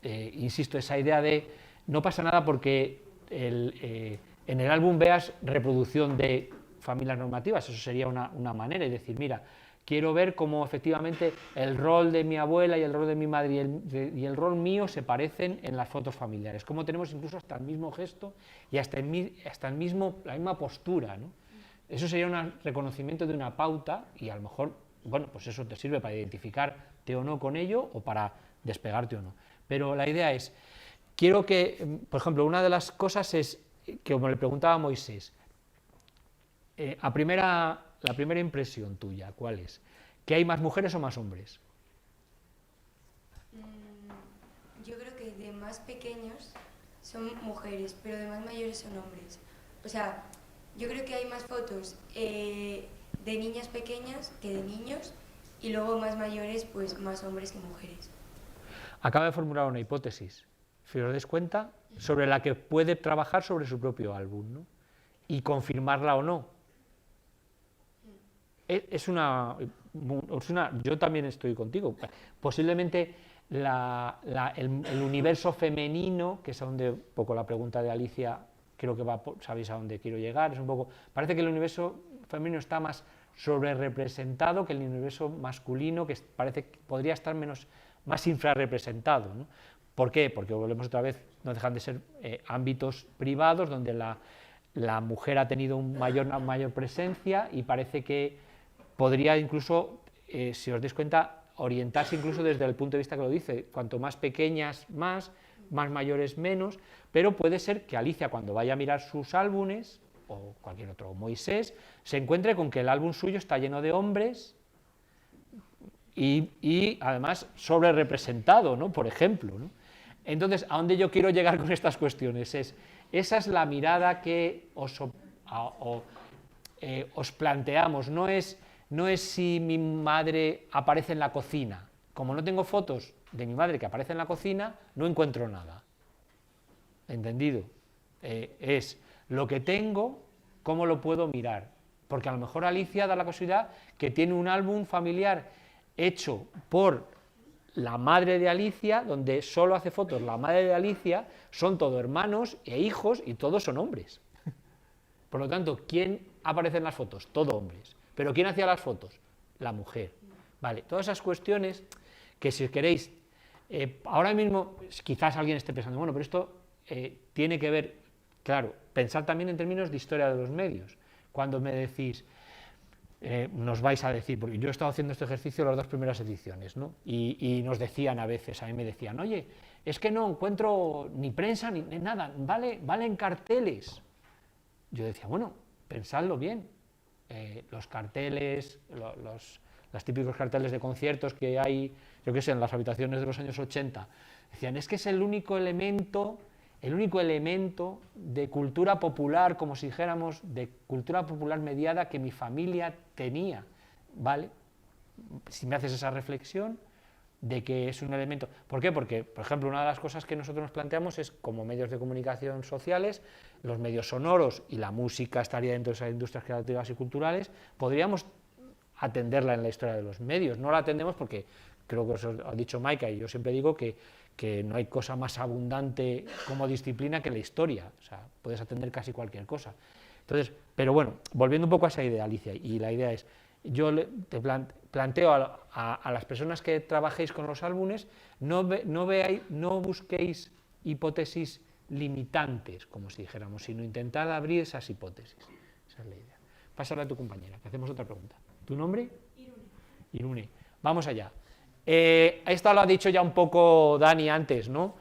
insisto, esa idea de no pasa nada porque en el álbum veas reproducción de familias normativas, eso sería una manera, y decir, mira, quiero ver cómo efectivamente el rol de mi abuela y el rol de mi madre y el rol mío se parecen en las fotos familiares, cómo tenemos incluso hasta el mismo gesto y hasta la misma postura, ¿no? Eso sería un reconocimiento de una pauta, y a lo mejor, bueno, pues eso te sirve para identificarte o no con ello o para despegarte o no. Pero la idea es, quiero que, por ejemplo, una de las cosas es, que como le preguntaba a Moisés, la primera impresión tuya, ¿cuál es? ¿Que hay más mujeres o más hombres? Yo creo que de más pequeños son mujeres, pero de más mayores son hombres. O sea, yo creo que hay más fotos de niñas pequeñas que de niños, y luego más mayores, pues más hombres que mujeres. Acaba de formular una hipótesis. si os dais cuenta, sobre la que puede trabajar sobre su propio álbum, ¿no? Y confirmarla o no. Yo también estoy contigo. Posiblemente el universo femenino, que es a donde un poco la pregunta de Alicia, creo que sabéis a dónde quiero llegar, es un poco, parece que el universo femenino está más sobre representado que el universo masculino, que parece que podría estar más infrarrepresentado, ¿no? ¿Por qué? Porque volvemos otra vez, no dejan de ser ámbitos privados donde la mujer ha tenido una mayor presencia y parece que podría incluso, si os dais cuenta, orientarse incluso desde el punto de vista que lo dice, cuanto más pequeñas más mayores menos, pero puede ser que Alicia, cuando vaya a mirar sus álbumes, o cualquier otro, o Moisés, se encuentre con que el álbum suyo está lleno de hombres y además sobre representado, ¿no? Por ejemplo, ¿no? Entonces, ¿a dónde yo quiero llegar con estas cuestiones? Esa es la mirada que os planteamos, no es si mi madre aparece en la cocina. Como no tengo fotos de mi madre que aparece en la cocina, no encuentro nada. ¿Entendido? Es lo que tengo, ¿cómo lo puedo mirar? Porque a lo mejor Alicia da la casualidad que tiene un álbum familiar hecho por la madre de Alicia, donde solo hace fotos la madre de Alicia, son todos hermanos e hijos y todos son hombres. Por lo tanto, ¿quién aparece en las fotos? Todos hombres. ¿Pero quién hacía las fotos? La mujer. Vale, todas esas cuestiones que, si queréis, ahora mismo quizás alguien esté pensando, bueno, pero esto tiene que ver, claro, pensar también en términos de historia de los medios. Cuando me decís, nos vais a decir, porque yo he estado haciendo este ejercicio las 2 primeras ediciones, ¿no? Y nos decían a veces, a mí me decían, oye, es que no encuentro ni prensa ni nada, valen carteles. Yo decía, bueno, pensadlo bien, los carteles, los típicos carteles de conciertos que hay, yo qué sé, en las habitaciones de los años 80, decían, es que es el único elemento de cultura popular, como si dijéramos, de cultura popular mediada que mi familia tenía, ¿vale? Si me haces esa reflexión de que es un elemento... ¿Por qué? Porque, por ejemplo, una de las cosas que nosotros nos planteamos es, como medios de comunicación sociales, los medios sonoros y la música estaría dentro de esas industrias creativas y culturales, podríamos atenderla en la historia de los medios. No la atendemos porque, creo que os ha dicho Maika, y yo siempre digo que no hay cosa más abundante como disciplina que la historia, o sea, puedes atender casi cualquier cosa. Entonces, pero bueno, volviendo un poco a esa idea, Alicia, y la idea es, yo te planteo a las personas que trabajéis con los álbumes, no busquéis hipótesis limitantes, como si dijéramos, sino intentad abrir esas hipótesis. Esa es la idea. Pásale a tu compañera, que hacemos otra pregunta. ¿Tu nombre? Irune. Vamos allá. Esto lo ha dicho ya un poco Dani antes, ¿no?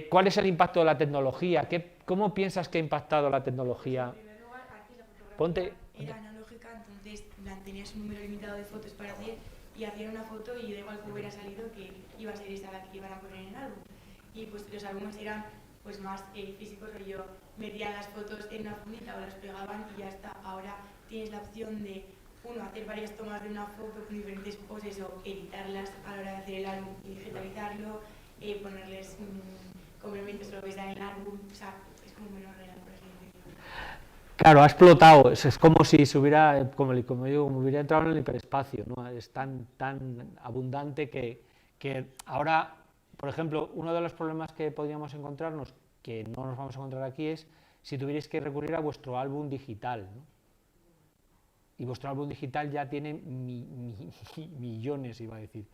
¿Cuál es el impacto de la tecnología? ¿Cómo piensas que ha impactado la tecnología? En primer lugar, aquí la fotografía era analógica, entonces tenías un número limitado de fotos para hacer y hacían una foto y da igual que hubiera salido que iba a ser esa la que iban a poner en el álbum. Y pues los álbumes eran pues más físicos, o yo metía las fotos en una fundita o las pegaban y ya está. Ahora tienes la opción de hacer varias tomas de una foto con diferentes poses o editarlas a la hora de hacer el álbum y digitalizarlo, ponerles complementos, lo ves en el álbum, o sea, es como menos real, por así decirlo. Claro, ha explotado, es como si se hubiera, como digo, como hubiera entrado en el hiperespacio, ¿no? Es tan abundante que ahora, por ejemplo, uno de los problemas que podríamos encontrarnos, que no nos vamos a encontrar aquí, es si tuvierais que recurrir a vuestro álbum digital, ¿no? Y vuestro álbum digital ya tiene millones, iba a decir,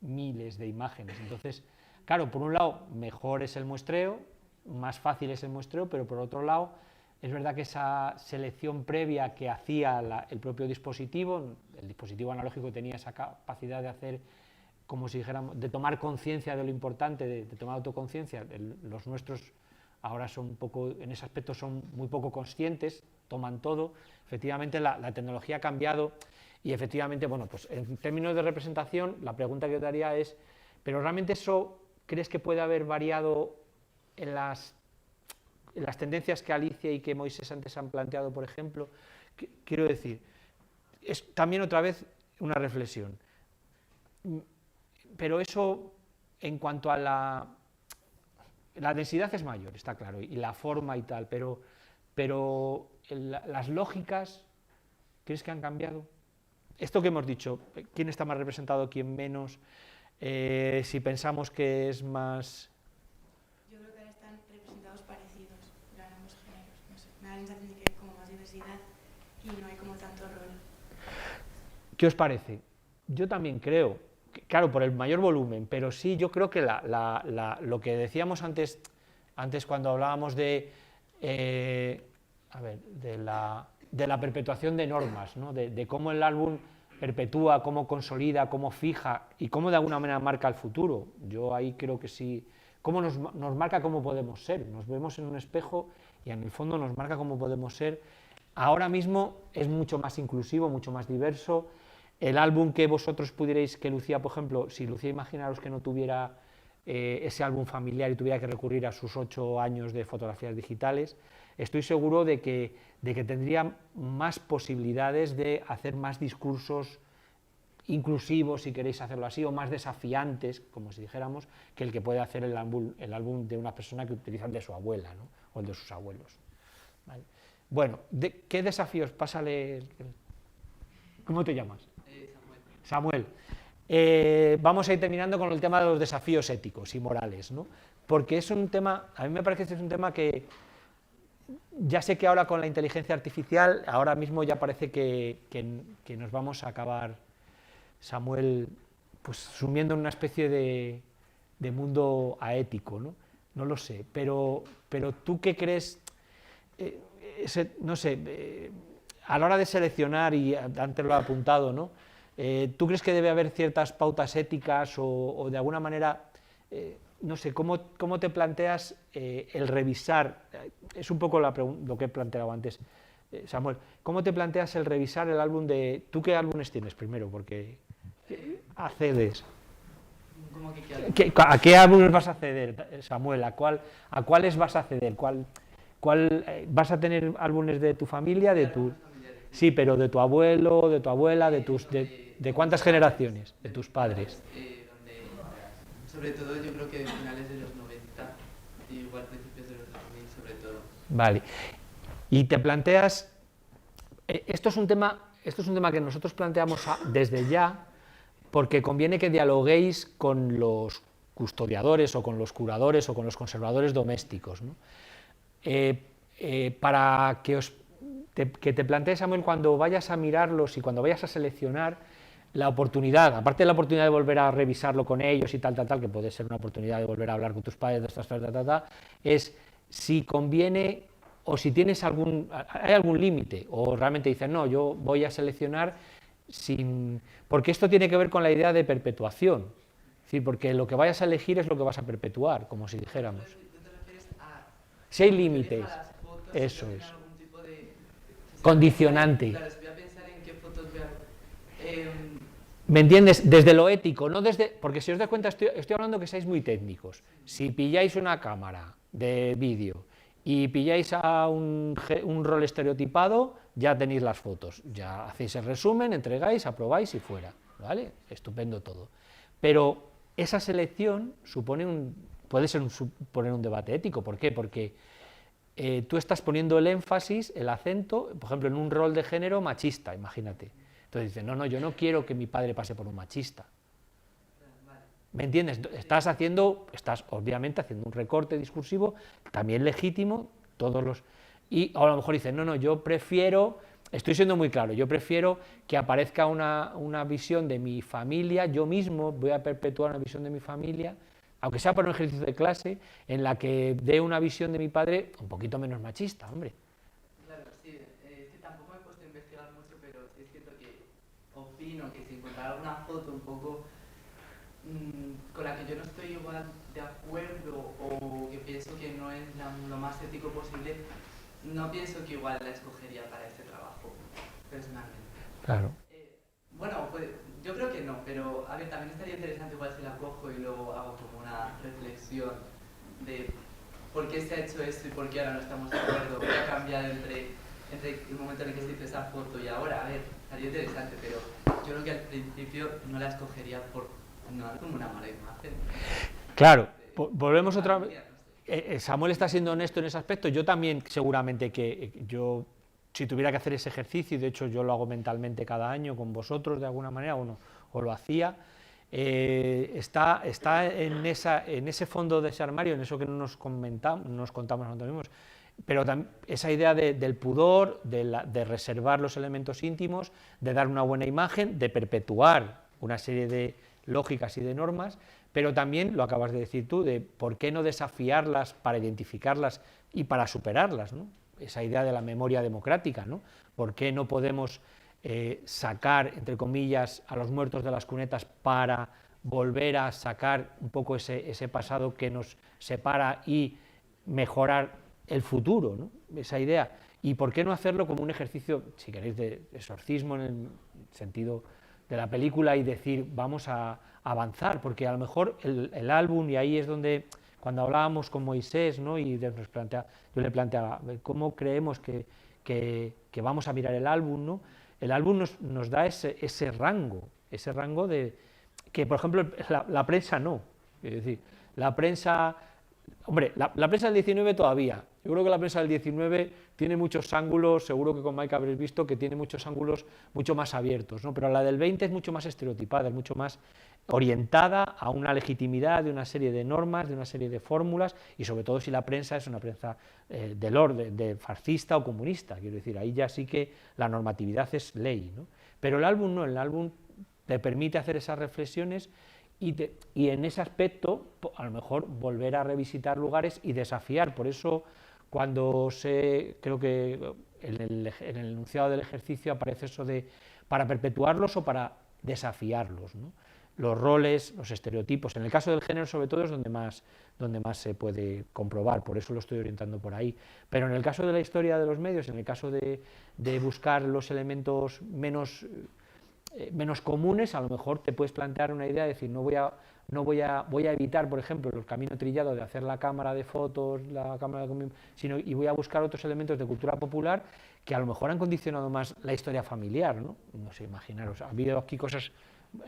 miles de imágenes. Entonces, claro, por un lado, mejor es el muestreo, más fácil es el muestreo, pero por otro lado, es verdad que esa selección previa que hacía el propio dispositivo, el dispositivo analógico tenía esa capacidad de hacer, como si dijéramos, de tomar conciencia de lo importante, de tomar autoconciencia. Los nuestros ahora son un poco, en ese aspecto son muy poco conscientes, toman todo. Efectivamente la tecnología ha cambiado y efectivamente, bueno, pues en términos de representación, la pregunta que yo te haría es, ¿pero realmente eso crees que puede haber variado en las tendencias que Alicia y que Moisés antes han planteado, por ejemplo? Quiero decir, es también otra vez una reflexión, pero eso en cuanto a la densidad es mayor, está claro, y la forma y tal, pero las lógicas, ¿crees que han cambiado? Esto que hemos dicho, ¿quién está más representado, quién menos? Si pensamos que es más... Yo creo que ahora están representados parecidos, pero en ambos géneros, no sé, me da la sensación de que hay como más diversidad y no hay como tanto rol. ¿Qué os parece? Yo también creo, claro, por el mayor volumen, pero sí, yo creo que lo que decíamos antes cuando hablábamos de la perpetuación de normas, ¿no? de cómo el álbum perpetúa, cómo consolida, cómo fija y cómo de alguna manera marca el futuro. Yo ahí creo que sí, cómo nos marca cómo podemos ser, nos vemos en un espejo y en el fondo nos marca cómo podemos ser. Ahora mismo es mucho más inclusivo, mucho más diverso. El álbum que vosotros pudierais, que Lucía, por ejemplo, si Lucía, imaginaros que no tuviera ese álbum familiar y tuviera que recurrir a sus 8 años de fotografías digitales, estoy seguro de que tendría más posibilidades de hacer más discursos inclusivos, si queréis hacerlo así, o más desafiantes, como si dijéramos, que el que puede hacer el álbum de una persona que utilizan de su abuela, ¿no? O el de sus abuelos. ¿Vale? Bueno, ¿qué desafíos? Pásale... ¿Cómo te llamas? Samuel. Vamos a ir terminando con el tema de los desafíos éticos y morales, ¿no? Porque es un tema, a mí me parece que es un tema que ya sé que ahora con la inteligencia artificial, ahora mismo ya parece que nos vamos a acabar, Samuel, pues sumiendo en una especie de mundo aético, ¿no? No lo sé, pero ¿tú qué crees? No sé, a la hora de seleccionar, y antes lo he apuntado, ¿no? ¿Tú crees que debe haber ciertas pautas éticas o de alguna manera, no sé, cómo te planteas el revisar? Es un poco lo que he planteado antes, Samuel. ¿Cómo te planteas el revisar el álbum de... ¿Tú qué álbumes tienes primero? Porque accedes. ¿Cómo que ¿A qué álbumes vas a acceder, Samuel? ¿A cuáles vas a acceder? ¿Vas a tener álbumes de tu familia, de tu... Sí, pero de tu abuelo, de tu abuela, de cuántas generaciones, de tus padres. Sobre todo yo creo que finales de los 90, y igual principios de los 2000 sobre todo. Vale. Y te planteas, esto es un tema que nosotros planteamos desde ya, porque conviene que dialoguéis con los custodiadores o con los curadores o con los conservadores domésticos, ¿no? Para que te plantees, Samuel, cuando vayas a mirarlos y cuando vayas a seleccionar la oportunidad, aparte de la oportunidad de volver a revisarlo con ellos y tal, que puede ser una oportunidad de volver a hablar con tus padres de estas cosas, es si conviene o si tienes hay algún límite, o realmente dices, no, yo voy a seleccionar porque esto tiene que ver con la idea de perpetuación, es decir, porque lo que vayas a elegir es lo que vas a perpetuar, como si dijéramos. Si hay límites, eso es. Condicionante. Claro, voy a pensar en qué fotos voy a... ¿Me entiendes? Desde lo ético, no desde... Porque si os das cuenta, estoy hablando que seáis muy técnicos. Si pilláis una cámara de vídeo y pilláis a un rol estereotipado, ya tenéis las fotos. Ya hacéis el resumen, entregáis, aprobáis y fuera. ¿Vale? Estupendo todo. Pero esa selección puede suponer un debate ético. ¿Por qué? Porque tú estás poniendo el énfasis, el acento, por ejemplo, en un rol de género machista, imagínate. Entonces dices, no, yo no quiero que mi padre pase por un machista. ¿Me entiendes? Estás obviamente haciendo un recorte discursivo, también legítimo, y a lo mejor dices, no, yo prefiero, estoy siendo muy claro, yo prefiero que aparezca una visión de mi familia, yo mismo voy a perpetuar una visión de mi familia, aunque sea por un ejercicio de clase, en la que dé una visión de mi padre un poquito menos machista, hombre. Claro, sí, es que tampoco me he puesto a investigar mucho, pero sí es cierto que opino que si encontrara alguna foto un poco con la que yo no estoy igual de acuerdo o que pienso que no es lo más ético posible, no pienso que igual la escogería para este trabajo, personalmente. Claro. Bueno, pues yo creo que no, pero a ver, también estaría interesante igual si la cojo y luego hago como una reflexión de por qué se ha hecho esto y por qué ahora no estamos de acuerdo, qué ha cambiado entre el momento en el que se hizo esa foto y ahora. A ver, estaría interesante, pero yo creo que al principio no la escogería por no dar como una mala imagen. Claro, volvemos otra vez. Samuel está siendo honesto en ese aspecto. Yo también, seguramente que yo, si tuviera que hacer ese ejercicio, y de hecho yo lo hago mentalmente cada año con vosotros de alguna manera, o lo hacía, está en ese fondo de ese armario, en eso que no nos contamos nosotros mismos, pero esa idea del pudor, de reservar los elementos íntimos, de dar una buena imagen, de perpetuar una serie de lógicas y de normas, pero también, lo acabas de decir tú, de por qué no desafiarlas para identificarlas y para superarlas, ¿no? Esa idea de la memoria democrática, ¿no? ¿Por qué no podemos sacar, entre comillas, a los muertos de las cunetas para volver a sacar un poco ese pasado que nos separa y mejorar el futuro, ¿no? Esa idea? ¿Y por qué no hacerlo como un ejercicio, si queréis, de exorcismo en el sentido de la película y decir, vamos a avanzar? Porque a lo mejor el álbum, y ahí es donde, cuando hablábamos con Moisés, ¿no? Y yo le planteaba, ¿cómo creemos que vamos a mirar el álbum, ¿no? El álbum nos da ese rango de que, por ejemplo, la prensa no. Es decir, la prensa, hombre, la prensa del 19 todavía. Yo creo que la prensa del 19 tiene muchos ángulos, seguro que con Mike habréis visto que tiene muchos ángulos mucho más abiertos, ¿no? Pero la del 20 es mucho más estereotipada, es mucho más orientada a una legitimidad de una serie de normas, de una serie de fórmulas, y sobre todo si la prensa es una prensa del orden, de fascista o comunista, quiero decir, ahí ya sí que la normatividad es ley, ¿no? Pero el álbum no, el álbum te permite hacer esas reflexiones y en ese aspecto a lo mejor volver a revisitar lugares y desafiar. Por eso cuando creo que en el enunciado del ejercicio aparece eso de para perpetuarlos o para desafiarlos, ¿no? Los roles, los estereotipos, en el caso del género sobre todo es donde más se puede comprobar, por eso lo estoy orientando por ahí, pero en el caso de la historia de los medios, en el caso de buscar los elementos menos comunes, a lo mejor te puedes plantear una idea de decir, voy a evitar, por ejemplo, el camino trillado de hacer la cámara de fotos, y voy a buscar otros elementos de cultura popular que a lo mejor han condicionado más la historia familiar, ¿no? No sé, imaginaros, ha habido aquí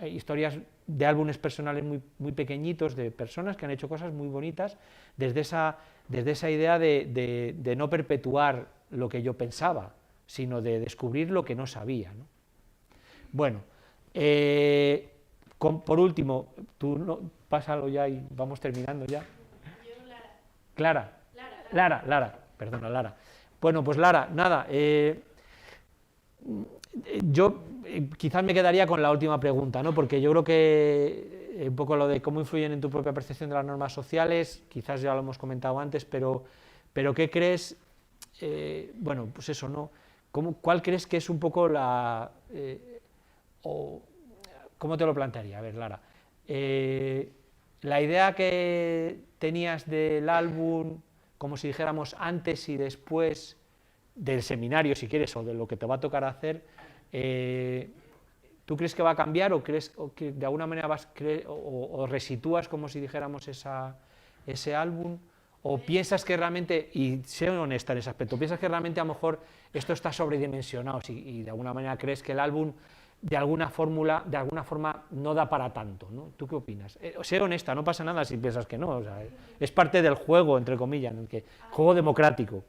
historias de álbumes personales muy pequeñitos de personas que han hecho cosas muy bonitas desde esa idea de no perpetuar lo que yo pensaba, sino de descubrir lo que no sabía, ¿no? Bueno, por último, pásalo ya y vamos terminando ya. Yo, Lara. Perdona, Lara. Bueno, pues Lara, nada, yo quizás me quedaría con la última pregunta, ¿no? Porque yo creo que un poco lo de cómo influyen en tu propia percepción de las normas sociales, quizás ya lo hemos comentado antes, pero ¿qué crees? Bueno, pues eso, ¿no? ¿Cuál crees que es un poco ¿cómo te lo plantearía? A ver, Lara, la idea que tenías del álbum, como si dijéramos antes y después del seminario, si quieres, o de lo que te va a tocar hacer, ¿tú crees que va a cambiar o crees que de alguna manera o resitúas, como si dijéramos, ese álbum? ¿O piensas que realmente, y sé honesta en ese aspecto, piensas que realmente a lo mejor esto está sobredimensionado y de alguna manera crees que el álbum de alguna forma no da para tanto, ¿no? ¿Tú qué opinas? Sé honesta, no pasa nada si piensas que no, o sea, es parte del juego, entre comillas, juego democrático.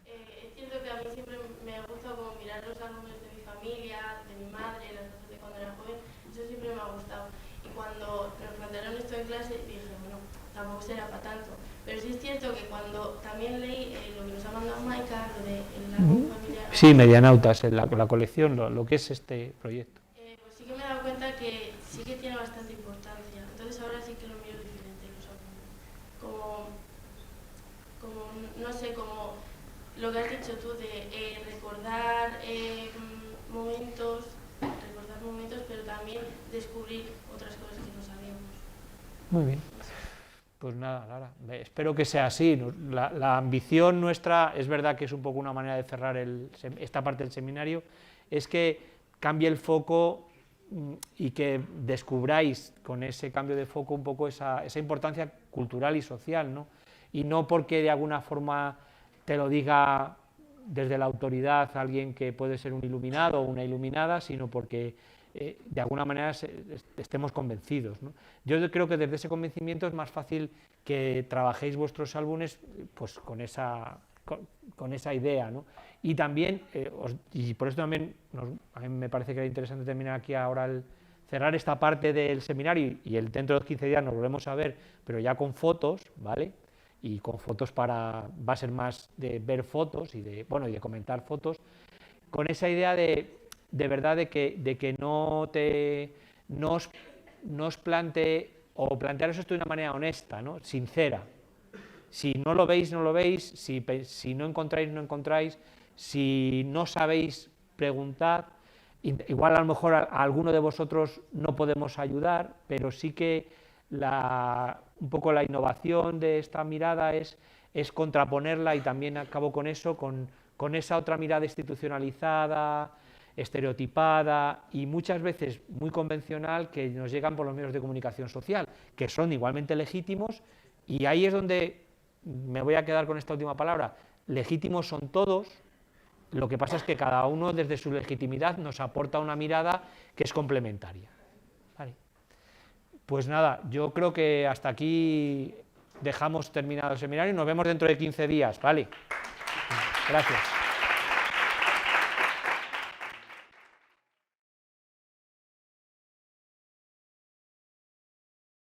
Es cierto que a mí siempre me ha gustado como mirar los álbumes de mi familia, de mi madre, las fotos de cuando era joven, eso siempre me ha gustado. Y cuando nos plantearon esto en clase dije, bueno, tampoco será para tanto. Pero sí es cierto que cuando también leí lo que nos ha mandado Maika, lo del álbum familiar... Sí, Medianautas, la colección, lo que es este proyecto. Pues sí que me he dado cuenta que sí que tiene bastante importancia. Entonces ahora sí que lo miro diferente los álbumes. No sé, como lo que has dicho tú de recordar momentos, pero también descubrir otras cosas que no sabíamos. Muy bien. Pues nada, Lara, espero que sea así. La ambición nuestra, es verdad que es un poco una manera de cerrar esta parte del seminario, es que cambie el foco y que descubráis con ese cambio de foco un poco esa importancia cultural y social, ¿no? Y no porque de alguna forma te lo diga desde la autoridad alguien que puede ser un iluminado o una iluminada, sino porque de alguna manera estemos convencidos, ¿no? Yo creo que desde ese convencimiento es más fácil que trabajéis vuestros álbumes pues, con esa idea, ¿no? Y también, y por eso también a mí me parece que era interesante terminar aquí ahora, cerrar esta parte del seminario, y dentro de los 15 días nos volvemos a ver, pero ya con fotos, ¿vale? Y con fotos va a ser más de ver fotos y de comentar fotos, con esa idea de verdad de que no os plantee, o plantearos esto de una manera honesta, ¿no? Sincera. Si no lo veis, no lo veis, si no encontráis, no encontráis, si no sabéis, preguntad. Igual a lo mejor a alguno de vosotros no podemos ayudar, pero sí que un poco la innovación de esta mirada es contraponerla, y también acabo con eso, con esa otra mirada institucionalizada, estereotipada y muchas veces muy convencional que nos llegan por los medios de comunicación social, que son igualmente legítimos, y ahí es donde me voy a quedar con esta última palabra. Legítimos son todos, lo que pasa es que cada uno desde su legitimidad nos aporta una mirada que es complementaria. Vale. Pues nada, yo creo que hasta aquí dejamos terminado el seminario y nos vemos dentro de 15 días, ¿vale? Gracias.